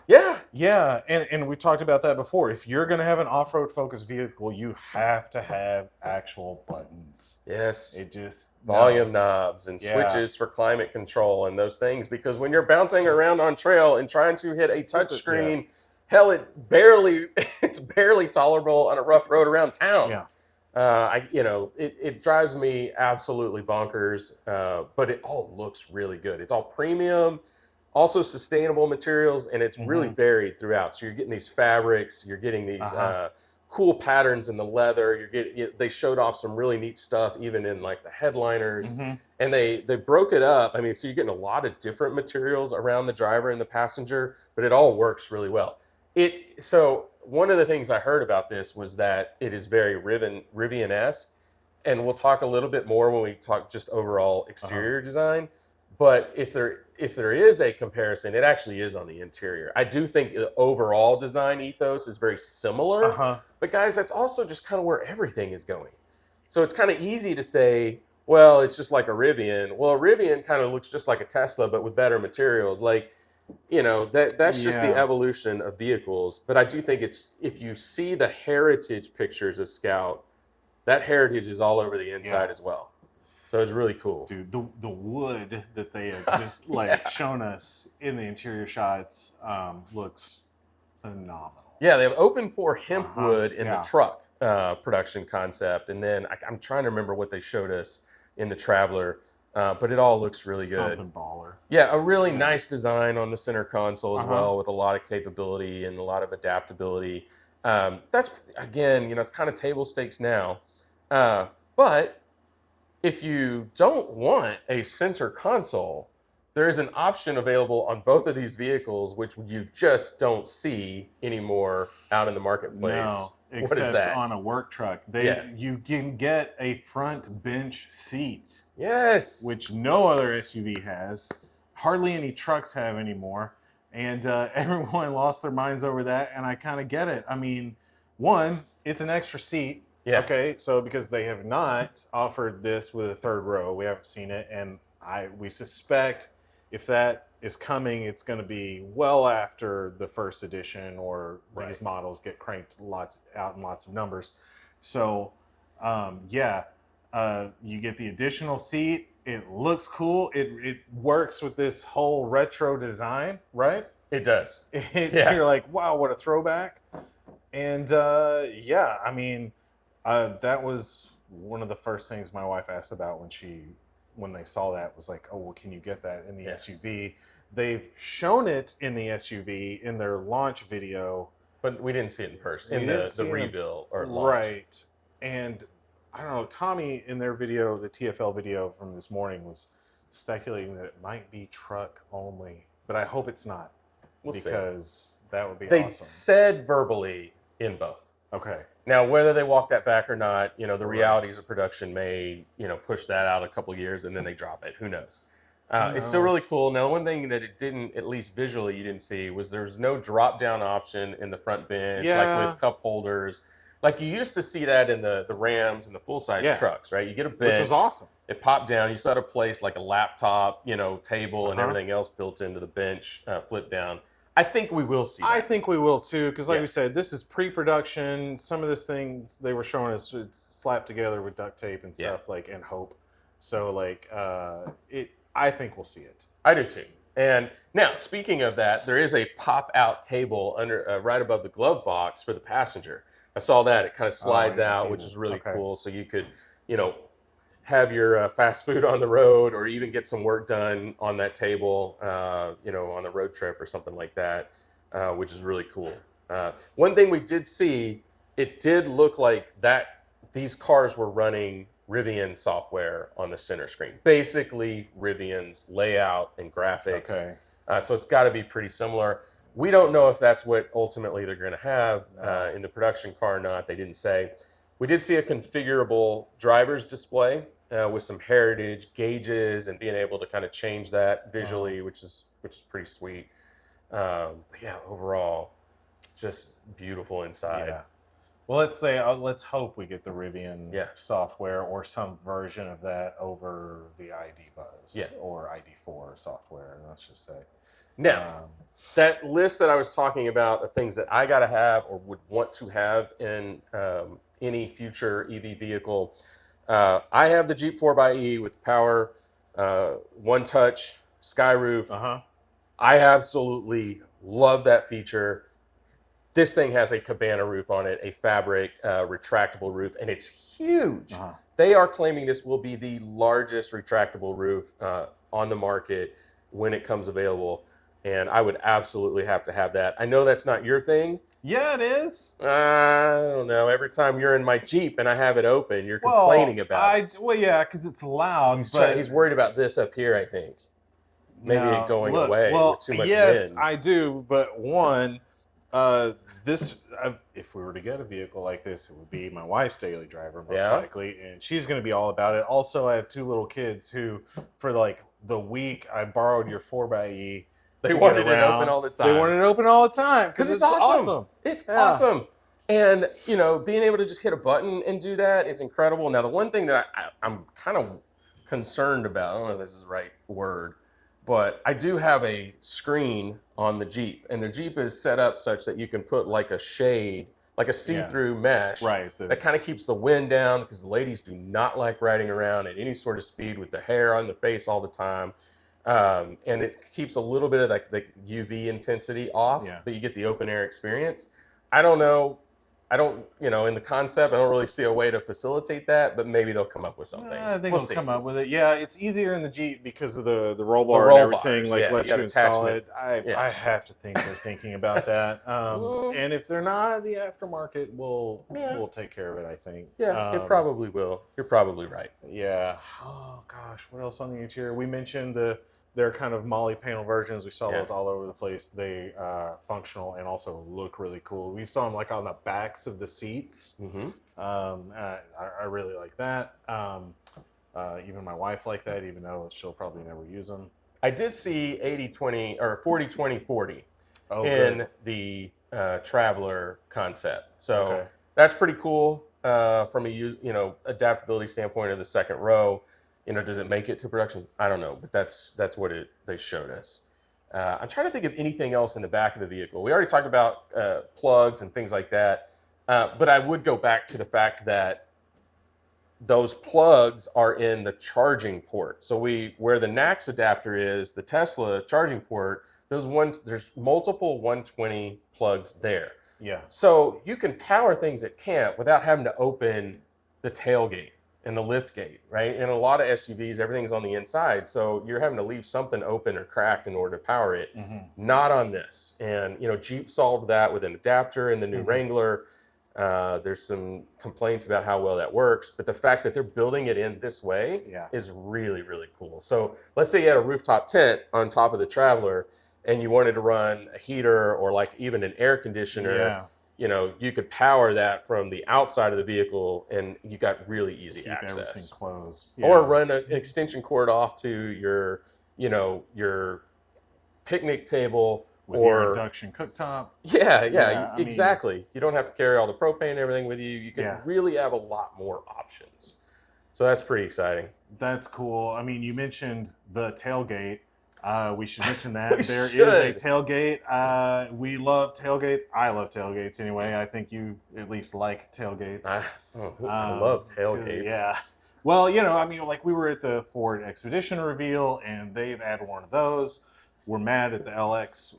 Yeah. Yeah, and we talked about that before. If you're going to have an off-road focused vehicle, you have to have actual buttons. Yes. It just... Volume knobs and switches for climate control and those things, because when you're bouncing around on trail and trying to hit a touch screen, hell, it's barely tolerable on a rough road around town. Yeah. It drives me absolutely bonkers, but it all looks really good. It's all premium, also sustainable materials, and it's really varied throughout. So you're getting these fabrics, you're getting these cool patterns in the leather. They showed off some really neat stuff, even in like the headliners, and they broke it up. I mean, so you're getting a lot of different materials around the driver and the passenger, but it all works really well. So one of the things I heard about this was that it is very Rivian-esque, and we'll talk a little bit more when we talk just overall exterior design. But if there is a comparison, it actually is on the interior. I do think the overall design ethos is very similar. But guys, that's also just kind of where everything is going. So it's kind of easy to say, well, it's just like a Rivian. Well, a Rivian kind of looks just like a Tesla, but with better materials. Like, that's just the Yeah. evolution of vehicles. But I do think it's, if you see the heritage pictures of Scout, that heritage is all over the inside as well. So it's really cool. Dude, the wood that they have just like shown us in the interior shots looks phenomenal. Yeah, they have open pore hemp wood in the truck production concept. And then I'm trying to remember what they showed us in the Traveler, but it all looks really good. Something baller. Yeah, a really nice design on the center console as well, with a lot of capability and a lot of adaptability. That's, again, it's kind of table stakes now. But if you don't want a center console, there is an option available on both of these vehicles, which you just don't see anymore out in the marketplace. No, what is that? On a work truck. You can get a front bench seat. Yes. Which no other SUV has. Hardly any trucks have anymore. And everyone lost their minds over that, and I kind of get it. I mean, one, it's an extra seat. Yeah. Okay, so because they have not offered this with a third row, we haven't seen it, and we suspect if that is coming, it's going to be well after the first edition, or these models get cranked out in lots of numbers. So, you get the additional seat. It looks cool. It works with this whole retro design, right? It does. You're like, wow, what a throwback. And I mean, that was one of the first things my wife asked about when they saw that, was like, oh, well, can you get that in the SUV? They've shown it in the SUV in their launch video, but we didn't see it in person in the reveal or launch. Right. And I don't know, Tommy in their video, the TFL video from this morning, was speculating that it might be truck only, but I hope it's not. We'll because see. That would be awesome. They said verbally in both. Okay. Now, whether they walk that back or not, the realities of production may, push that out a couple years and then they drop it. Who knows? It's still really cool. Now, one thing that it didn't, at least visually, you didn't see was there's no drop-down option in the front bench, like with cup holders. Like you used to see that in the Rams and the full-size trucks, right? You get a bench. Which was awesome. It popped down. You still had a place like a laptop, table and everything else built into the bench, flip down. I think we will see that. I think we will too, because like we said, this is pre-production. Some of these things they were showing us, it's slapped together with duct tape and stuff, and hope. So I think we'll see it. I do too. And now, speaking of that, there is a pop-out table under right above the glove box for the passenger. I saw that. It kind of slides out, which is really cool. So you could, have your fast food on the road, or even get some work done on that table, on the road trip or something like that, which is really cool. One thing we did see, it did look like that these cars were running Rivian software on the center screen. Basically, Rivian's layout and graphics. Okay. So it's got to be pretty similar. We don't know if that's what ultimately they're going to have in the production car or not. They didn't say. We did see a configurable driver's display with some heritage gauges and being able to kind of change that visually, which is pretty sweet. But yeah, overall, just beautiful inside. Yeah. Well, let's hope we get the Rivian software or some version of that over the ID Buzz or ID4 software. Let's just say. Now, that list that I was talking about of things that I got to have or would want to have in any future EV vehicle. I have the Jeep 4xe with the power, one touch, sky roof. I absolutely love that feature. This thing has a Cabana roof on it, a fabric retractable roof, and it's huge. They are claiming this will be the largest retractable roof on the market when it comes available. And I would absolutely have to have that. I know that's not your thing. Yeah, it is. I don't know. Every time you're in my Jeep and I have it open, you're complaining about it. Well, yeah, because it's loud. He's worried about this up here, I think. Maybe it going away with too much wind. Yes, I do. But one, if we were to get a vehicle like this, it would be my wife's daily driver, most likely. And she's going to be all about it. Also, I have two little kids who, for like the week I borrowed your 4xe, they wanted it open all the time. They wanted it open all the time because it's awesome. It's awesome. And, you know, being able to just hit a button and do that is incredible. Now, the one thing that I'm kind of concerned about, I don't know if this is the right word, but I do have a screen on the Jeep, and the Jeep is set up such that you can put like a shade, like a see-through mesh Right. that kind of keeps the wind down, because the ladies do not like riding around at any sort of speed with the hair on the face all the time. And it keeps a little bit of like the UV intensity off, but you get the open air experience. I don't know. I don't, you know, in the concept, I don't really see a way to facilitate that, but maybe they'll come up with something. I think we'll they'll see. come up with it. Yeah, it's easier in the Jeep because of the roll bar roll and everything. bars, Like yeah, lets you you got install attachment. it. I have to think they're thinking about that. And if they're not, the aftermarket will take care of it. I think. Yeah, it probably will. You're probably right. Yeah. Oh gosh, what else on the interior? We mentioned their kind of Molly panel versions. We saw those all over the place. They functional and also look really cool. We saw them like on the backs of the seats. I really like that. Even my wife liked that, even though she'll probably never use them. I did see 80-20 or 40-20-40 in the Traveler concept. So that's pretty cool from a adaptability standpoint of the second row. You know, does it make it to production? I don't know, but that's what they showed us. I'm trying to think of anything else in the back of the vehicle. We already talked about plugs and things like that, but I would go back to the fact that those plugs are in the charging port. So where the NACS adapter is, the Tesla charging port, there's multiple 120 plugs there. Yeah. So you can power things at camp without having to open the tailgate and the lift gate, right? In a lot of SUVs, everything's on the inside. So you're having to leave something open or cracked in order to power it. Not on this. And, you know, Jeep solved that with an adapter in the new Wrangler. There's some complaints about how well that works, but the fact that they're building it in this way is really, really cool. So let's say you had a rooftop tent on top of the Traveler and you wanted to run a heater or like even an air conditioner. You know, you could power that from the outside of the vehicle and you got really easy access. Keep everything closed. Or run an extension cord off to your picnic table with your induction cooktop. Yeah, exactly. You don't have to carry all the propane and everything with you. You can really have a lot more options. So that's pretty exciting. That's cool. I mean, you mentioned the tailgate. We should mention that. There is a tailgate. We love tailgates. I love tailgates anyway. I think you at least like tailgates. I love tailgates. Yeah. Well, you know, I mean, like we were at the Ford Expedition reveal and they've added one of those. We're mad at the LX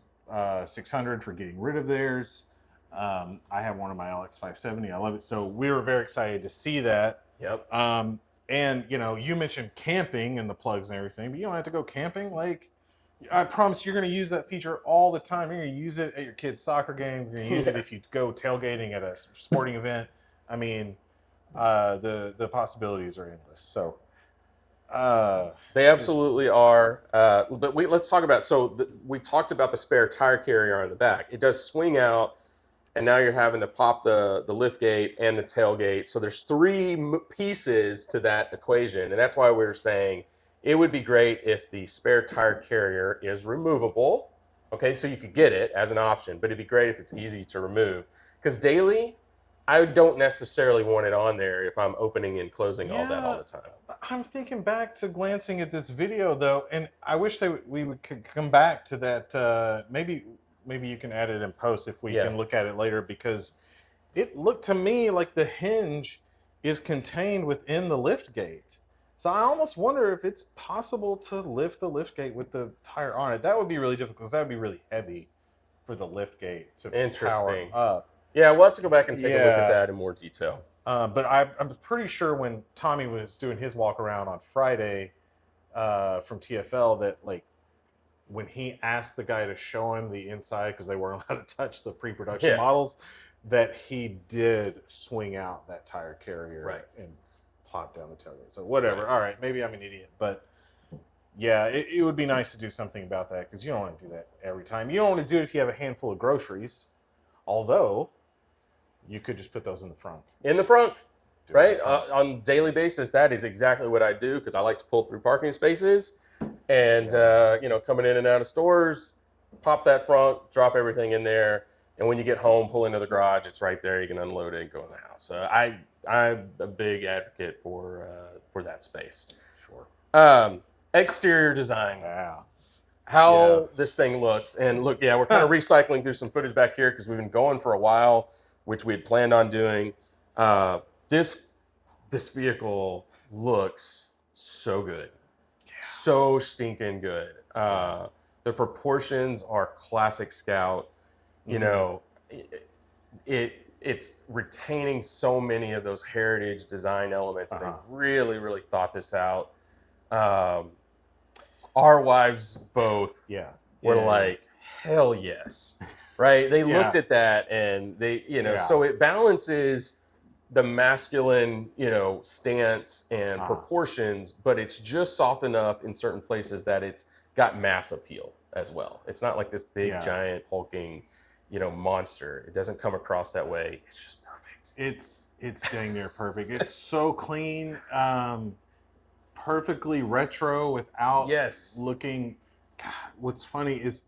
600 for getting rid of theirs. I have one of my LX 570. I love it. So we were very excited to see that. Yep. And, you know, you mentioned camping and the plugs and everything, but you don't have to go camping. Like, I promise you're going to use that feature all the time. You're going to use it at your kid's soccer game. You're going to use it if you go tailgating at a sporting event. I mean, the possibilities are endless. So they absolutely are. But let's talk about, we talked about the spare tire carrier on the back. It does swing out. And now you're having to pop the lift gate and the tailgate. So there's three pieces to that equation. And that's why we were saying it would be great if the spare tire carrier is removable. Okay, so you could get it as an option, but it'd be great if it's easy to remove. Because daily, I don't necessarily want it on there if I'm opening and closing all that all the time. I'm thinking back to glancing at this video, though, and I wish we could come back to that. Maybe you can add it in post if we can look at it later, because it looked to me like the hinge is contained within the lift gate. So I almost wonder if it's possible to lift the lift gate with the tire on it. That would be really difficult because that would be really heavy for the lift gate to power up. Yeah, we'll have to go back and take a look at that in more detail. But I'm pretty sure when Tommy was doing his walk around on Friday from TFL that like, when he asked the guy to show him the inside, because they weren't allowed to touch the pre-production models, that he did swing out that tire carrier and plop down the tailgate. So whatever. All right, maybe I'm an idiot. But yeah, it would be nice to do something about that, because you don't want to do that every time. You don't want to do it if you have a handful of groceries. Although, you could just put those in the frunk. In the frunk, right? On a daily basis, that is exactly what I do, because I like to pull through parking spaces. And, coming in and out of stores, pop that front, drop everything in there, And when you get home, pull into the garage, it's right there. You can unload it and go in the house. So I'm a big advocate for that space. Sure. Exterior design. Yeah. How this thing looks. And look, we're kind of recycling through some footage back here because we've been going for a while, which we had planned on doing. This vehicle looks so good. So stinking good. The proportions are classic Scout. You know, it's retaining so many of those heritage design elements. They really, really thought this out. Our wives both were like, hell yes, right? They looked at that and they, so it balances the masculine, stance and proportions, but it's just soft enough in certain places that it's got mass appeal as well. It's not like this big, giant, hulking, monster. It doesn't come across that way. It's just perfect. It's dang near perfect. It's so clean, perfectly retro without looking. God, what's funny is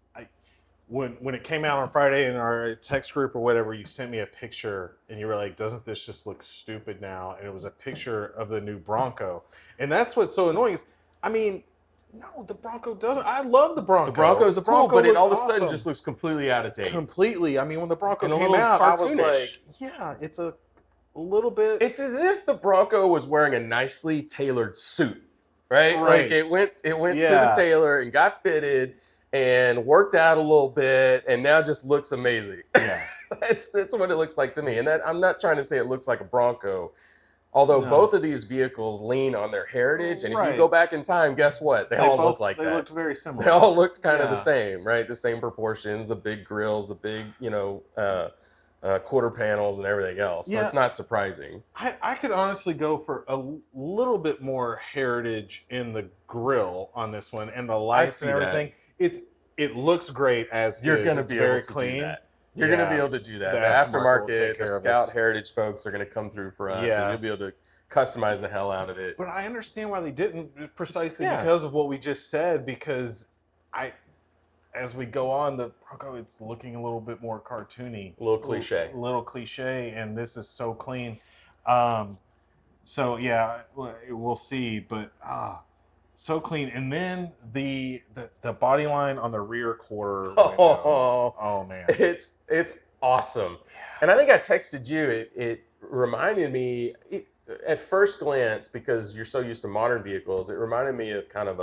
when it came out on Friday in our text group or whatever, you sent me a picture and you were like, "Doesn't this just look stupid now?" And it was a picture of the new Bronco, and that's what's so annoying. Is, I mean, no, the Bronco doesn't. I love the Bronco. The Bronco's a cool, but it all of a sudden just looks completely out of date. Completely. I mean, when the Bronco came out, I was like, yeah, it's a little bit. It's as if the Bronco was wearing a nicely tailored suit, right? Like it went to the tailor and got fitted and worked out a little bit, and now just looks amazing. Yeah, that's what it looks like to me. And that I'm not trying to say it looks like a Bronco. Although both of these vehicles lean on their heritage, and if you go back in time, guess what? They all look like that. They looked very similar. They all looked kind of the same, right? The same proportions, the big grills, the big, quarter panels and everything else. So it's not surprising. I could honestly go for a little bit more heritage in the grill on this one and the lights and everything. It looks great as you're going to be very able to clean. do that. You're going to be able to do that. The aftermarket, the Scout heritage folks are going to come through for us, and you'll be able to customize the hell out of it. But I understand why they didn't, precisely because of what we just said. Because as we go on, the Bronco, it's looking a little bit more cartoony, a little cliche, and this is so clean. So yeah, we'll see, but so clean. And then the body line on the rear quarter window. Oh man, it's awesome. And I think I texted you. It reminded me at first glance, because you're so used to modern vehicles, it reminded me of kind of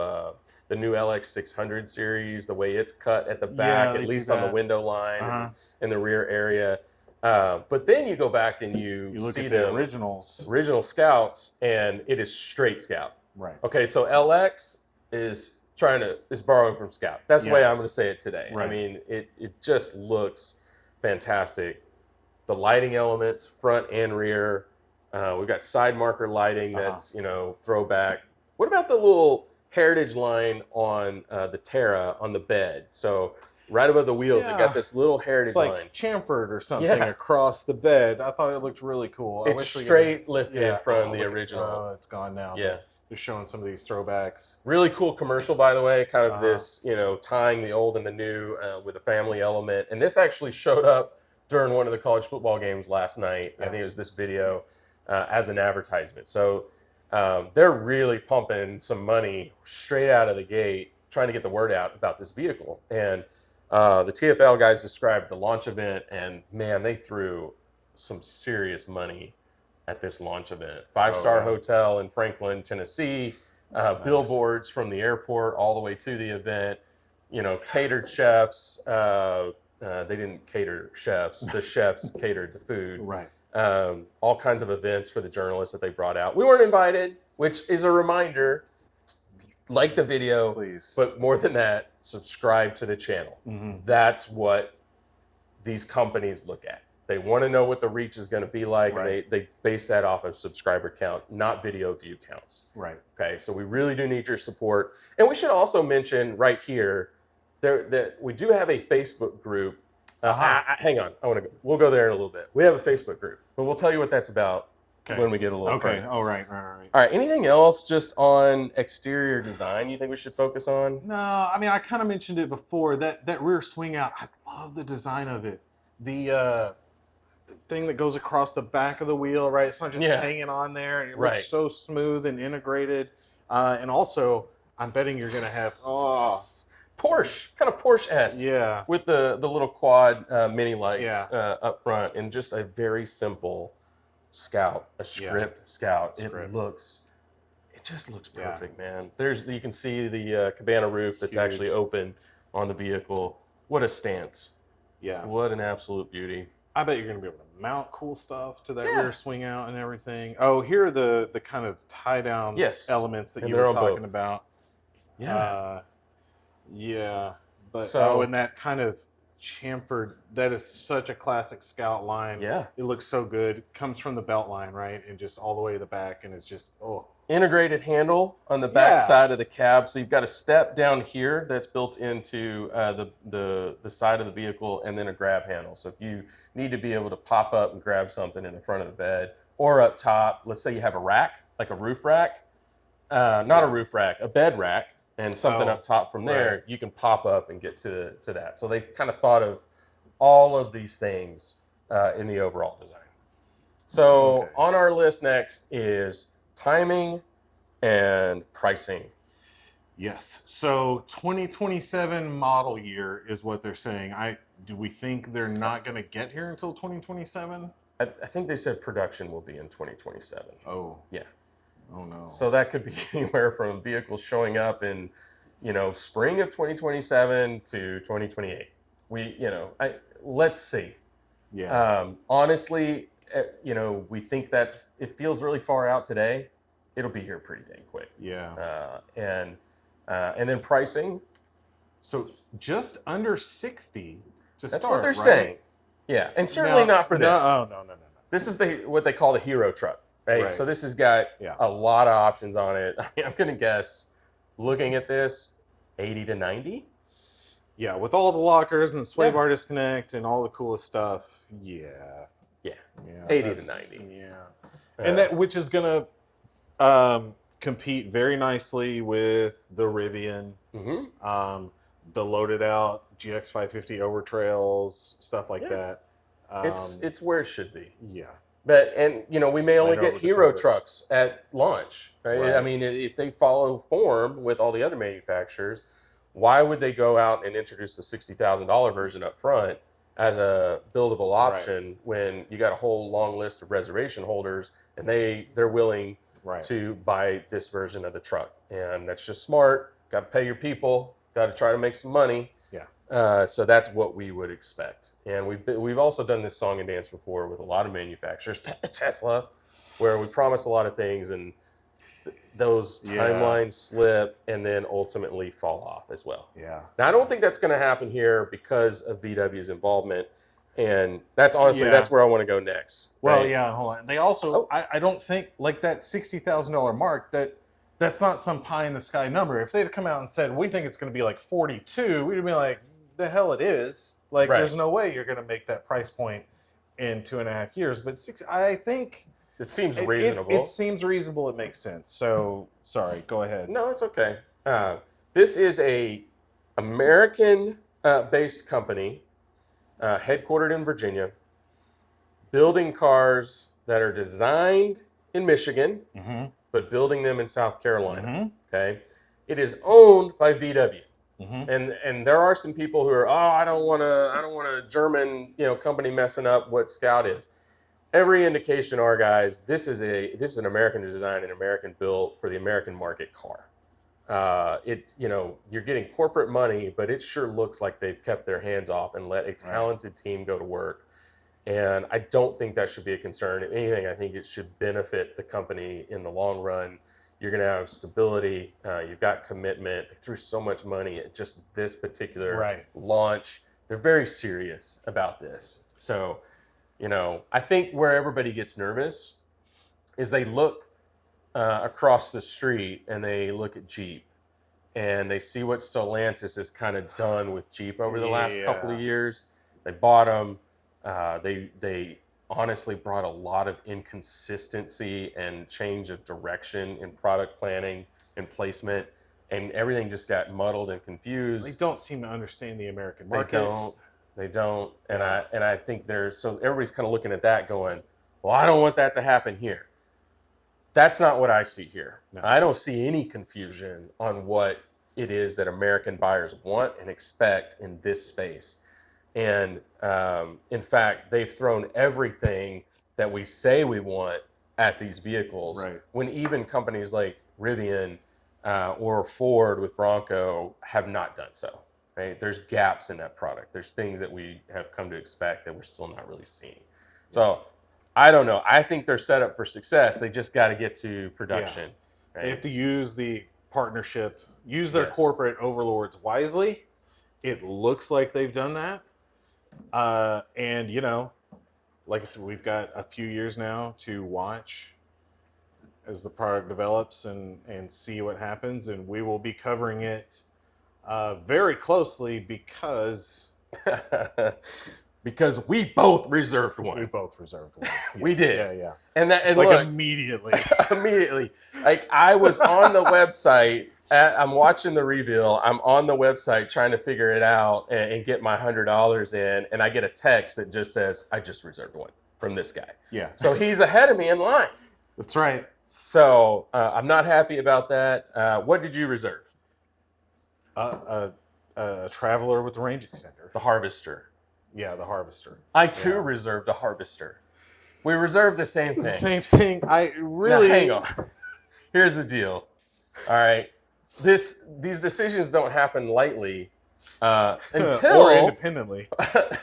the new LX600 series, the way it's cut at the back, at least on the window line and in the rear area. But then you go back and you look see at the original Scouts, and it is straight Scout. Right. Okay, so LX is borrowing from Scout. That's the way I'm going to say it today. Right. I mean, it just looks fantastic. The lighting elements, front and rear. We've got side marker lighting that's throwback. What about the little heritage line on the Terra on the bed? So right above the wheels, it got this little heritage line. It's like chamfered or something across the bed. I thought it looked really cool. It's straight lifted from the original. Oh, it's gone now. Yeah. Just showing some of these throwbacks. Really cool commercial, by the way, kind of this, tying the old and the new with a family element. And this actually showed up during one of the college football games last night. I think it was this video as an advertisement. So they're really pumping some money straight out of the gate, trying to get the word out about this vehicle. And the TFL guys described the launch event, and man, they threw some serious money at this launch event. Five-star hotel in Franklin, Tennessee, billboards from the airport all the way to the event, catered chefs. They didn't cater chefs. The chefs catered the food. Right. All kinds of events for the journalists that they brought out. We weren't invited, which is a reminder. Like the video, please. But more than that, subscribe to the channel. That's what these companies look at. They want to know what the reach is going to be like. Right. And they base that off of subscriber count, not video view counts. Right. Okay, so we really do need your support. And we should also mention right here that we do have a Facebook group. Hang on, we'll go there in a little bit. We have a Facebook group, but we'll tell you what that's about when we get a little further. Oh, right. All right, anything else just on exterior design you think we should focus on? No, I mean, I kind of mentioned it before. That rear swing out, I love the design of it. the thing that goes across the back of the wheel, right? It's not just Yeah. hanging on there, and it Right. looks so smooth and integrated. And also, I'm betting you're gonna have Porsche, kind of Porsche-esque, yeah, with the little quad mini lights yeah, up front, and just a very simple Scout, a script Scout. Script. It just looks Yeah. perfect, man. You can see the Cabana roof that's actually Huge. open on the vehicle. What a stance! Yeah. What an absolute beauty. I bet you're gonna be able to mount cool stuff to that Yeah. rear swing out and everything. Oh, here are the kind of tie down Yes. elements that And you they're were on talking both. about. Yeah. Yeah, but So- and that kind of chamfered. That is such a classic Scout line. Yeah. It looks so good. Comes from the belt line, right, and just all the way to the back, and it's just Integrated handle on the back Yeah. side of the cab, so you've got a step down here that's built into the side of the vehicle, and then a grab handle. So if you need to be able to pop up and grab something in the front of the bed or up top, let's say you have a rack, like a roof rack, not a roof rack, a bed rack, and something up top from there, right. you can pop up and get to that. So they kind of thought of all of these things in the overall design. So Okay. on our list next is timing and pricing. Yes. So 2027 model year is what they're saying. Do we think they're not going to get here until 2027? I think they said production will be in 2027. Oh. Yeah. Oh no. So that could be anywhere from vehicles showing up in, spring of 2027 to 2028. Let's see. Yeah. Honestly, we think that it feels really far out today. It'll be here pretty dang quick. Yeah. And then pricing. So just under 60 to That's start, what they're right? saying. Yeah, and certainly not for this. No. This is what they call the hero truck, right? Right. So this has got a lot of options on it. I mean, I'm going to guess, looking at this, 80 to 90. Yeah, with all the lockers and the sway Yeah. bar disconnect and all the coolest stuff. Yeah. 80 to 90. Yeah. And that which is going to compete very nicely with the Rivian, the loaded out GX550 Overtrails, stuff like that. It's where it should be. Yeah. But we may only Right get over the hero top. trucks at launch, right? I mean, if they follow form with all the other manufacturers, why would they go out and introduce the $60,000 version up front as a buildable option when you got a whole long list of reservation holders and they're willing to buy this version of the truck? And that's just smart. Got to pay your people. Got to try to make some money. Yeah. So that's what we would expect. And we've also done this song and dance before with a lot of manufacturers, Tesla, where we promise a lot of things and those timelines slip and then ultimately fall off as well. Yeah. Now, I don't think that's going to happen here because of VW's involvement. And that's honestly, that's where I want to go next. Well, right? yeah, hold on. They also, I don't think, like that $60,000 mark, that's not some pie in the sky number. If they'd come out and said, we think it's going to be like 42, we'd be like, the hell it is. Like, there's no way you're going to make that price point in 2.5 years. But I think it seems reasonable. It seems reasonable. It makes sense. So, sorry, go ahead. No, it's okay. This is a American-based company, headquartered in Virginia, building cars that are designed in Michigan, but building them in South Carolina. Okay, it is owned by VW, and there are some people who are, I don't want a German company messing up what Scout is. Every indication are, guys, this is an American design and American built for the American market car. You're getting corporate money, but it sure looks like they've kept their hands off and let a talented team go to work. And I don't think that should be a concern. If anything, I think it should benefit the company in the long run. You're going to have stability. You've got commitment. They threw so much money at just this particular launch. They're very serious about this. So, I think where everybody gets nervous is they look across the street and they look at Jeep and they see what Stellantis has kind of done with Jeep over the last couple of years. They bought them. They honestly brought a lot of inconsistency and change of direction in product planning and placement, and everything just got muddled and confused. They don't seem to understand the American market. They don't. They don't, and I think so everybody's kind of looking at that going, well, I don't want that to happen here. That's not what I see here. No. I don't see any confusion on what it is that American buyers want and expect in this space. And in fact, they've thrown everything that we say we want at these vehicles. Right. When even companies like Rivian or Ford with Bronco have not done so. Right? There's gaps in that product. There's things that we have come to expect that we're still not really seeing. So I don't know. I think they're set up for success. They just got to get to production. Yeah. Right? They have to use the partnership, use their corporate overlords wisely. It looks like they've done that. And, you know, like I said, we've got a few years now to watch as the product develops and see what happens. And we will be covering it very closely because... Because we both reserved one. We both reserved one. Yeah. We did. Yeah. And like look, immediately. Immediately. Like I was on the website. I'm watching the reveal. I'm on the website trying to figure it out and get my $100 in. And I get a text that just says, I just reserved one from this guy. Yeah. So he's ahead of me in line. That's right. So I'm not happy about that. What did you reserve? A Traveler with the range extender. The Harvester. Yeah, the Harvester. I too reserved a Harvester. We reserved the same thing. The same thing. I really... Now, hang on. Here's the deal. All right. These decisions don't happen lightly until... or independently.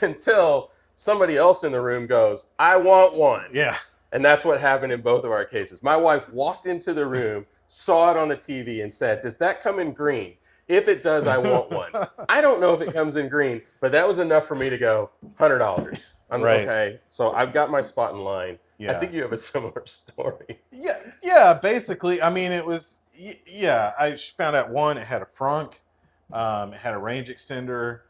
Until somebody else in the room goes, I want one. Yeah. And that's what happened in both of our cases. My wife walked into the room, saw it on the TV, and said, does that come in green? If it does, I want one. I don't know if it comes in green, but that was enough for me to go, $100. I'm right. Okay. So I've got my spot in line. Yeah. I think you have a similar story. Yeah, basically. I mean, it was, I found out one, it had a Frunk. It had a range extender.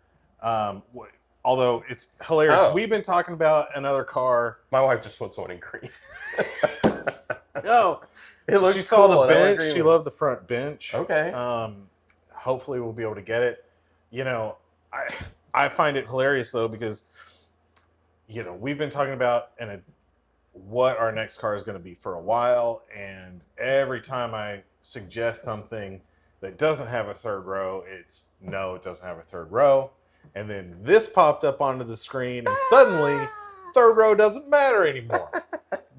Although it's hilarious. Oh. We've been talking about another car. My wife just wants one in green. Oh, it looks She saw cool. the bench. She loved the front bench. Okay. Hopefully we'll be able to get it. You know, I find it hilarious though because, you know, we've been talking about what our next car is going to be for a while, and every time I suggest something that doesn't have a third row, it's no, it doesn't have a third row. And then this popped up onto the screen, and suddenly third row doesn't matter anymore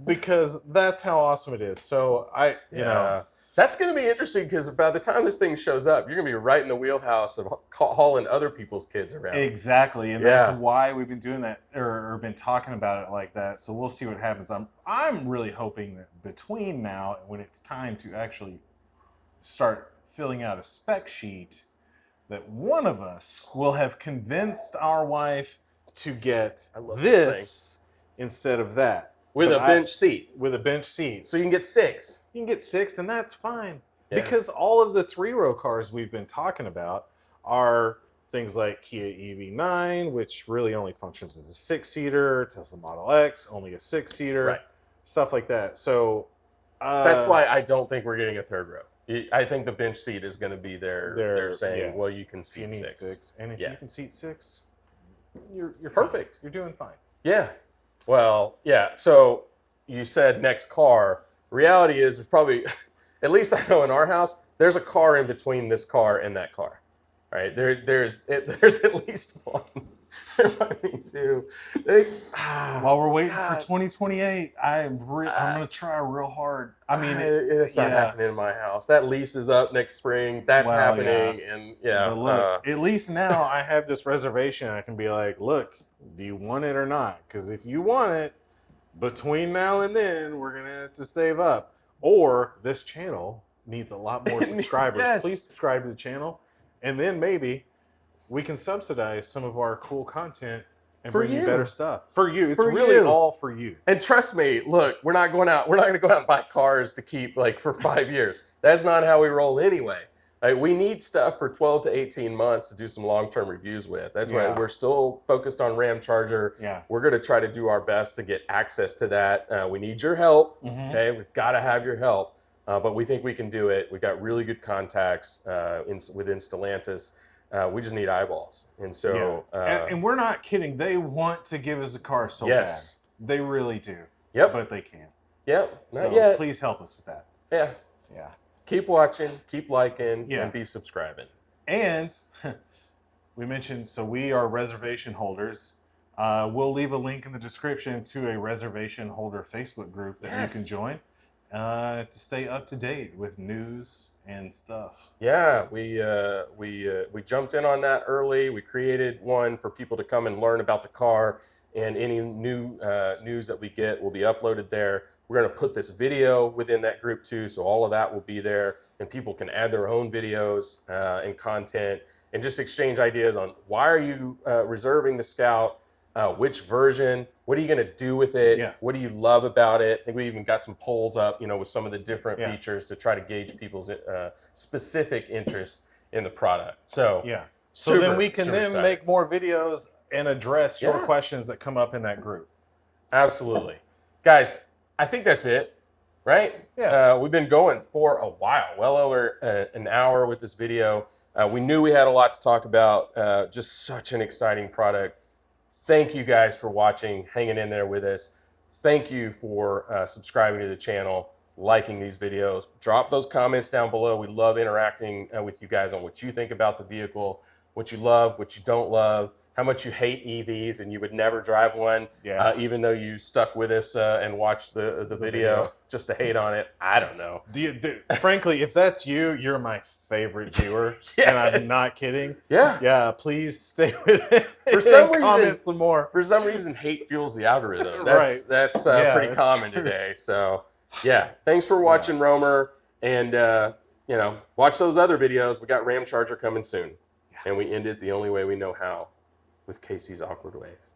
because that's how awesome it is. So you know. That's going to be interesting because by the time this thing shows up, you're going to be right in the wheelhouse of hauling other people's kids around. Exactly, and that's why we've been doing that or been talking about it like that. So we'll see what happens. I'm really hoping that between now and when it's time to actually start filling out a spec sheet, that one of us will have convinced our wife to get this instead of that. With a bench seat. With a bench seat. So you can get 6. You can get 6, and that's fine. Yeah. Because all of the 3-row cars we've been talking about are things like Kia EV9, which really only functions as a 6-seater, Tesla Model X, only a 6-seater, right. Stuff like that. So that's why I don't think we're getting a third row. I think the bench seat is going to be they're saying, well, you can seat 6. And if you can seat 6, you're perfect. Fine. You're doing fine. Yeah. Well, yeah. So you said next car. Reality is, it's probably, at least I know in our house, there's a car in between this car and that car. Right? There's at least one. There might be 2. While we're waiting for 2028, I'm going to try real hard. I mean, it's not happening in my house. That lease is up next spring. That's happening, and But look, at least now I have this reservation. I can be like, look, do you want it or not? Because if you want it, between now and then, we're gonna have to save up. Or this channel needs a lot more subscribers. Yes. Please subscribe to the channel, and then maybe we can subsidize some of our cool content and bring you better stuff. For you. It's really all for you. And trust me, look, we're not going to go out and buy cars to keep like for 5 years. That's not how we roll anyway. Like, we need stuff for 12 to 18 months to do some long-term reviews with. That's why we're still focused on Ramcharger. Yeah. We're going to try to do our best to get access to that. We need your help. Okay, we've got to have your help. But we think we can do it. We've got really good contacts within Stellantis. We just need eyeballs. And so, and we're not kidding. They want to give us a car so yes. bad. They really do. Yep. But they can't. Yep. Not So yet. please help us with that. Yeah. Yeah. Keep watching, keep liking, and be subscribing. And we mentioned, so we are reservation holders. We'll leave a link in the description to a reservation holder Facebook group that you can join to stay up to date with news and stuff. Yeah, we jumped in on that early. We created one for people to come and learn about the car, and any new news that we get will be uploaded there. We're going to put this video within that group too, so all of that will be there, and people can add their own videos and content, and just exchange ideas on why are you reserving the Scout, which version, what are you going to do with it, what do you love about it. I think we even got some polls up, with some of the different features to try to gauge people's specific interest in the product. So so then we can then make more videos and address your questions that come up in that group. Absolutely. Guys, I think that's it, right? Yeah. We've been going for a while, well over an hour with this video. We knew we had a lot to talk about, just such an exciting product. Thank you guys for watching, hanging in there with us. Thank you for subscribing to the channel, liking these videos. Drop those comments down below. We love interacting with you guys on what you think about the vehicle, what you love, what you don't love, how much you hate EVs and you would never drive one, even though you stuck with us and watched the video just to hate on it. I don't know. Frankly, if that's you, you're my favorite viewer, and I'm not kidding. Yeah, please stay with it. For some reason, comment some more. For some reason, hate fuels the algorithm. That's pretty common today. So yeah, thanks for watching, Roamer, and watch those other videos. We got Ramcharger coming soon, and we end it the only way we know how, with Casey's Awkward Waves.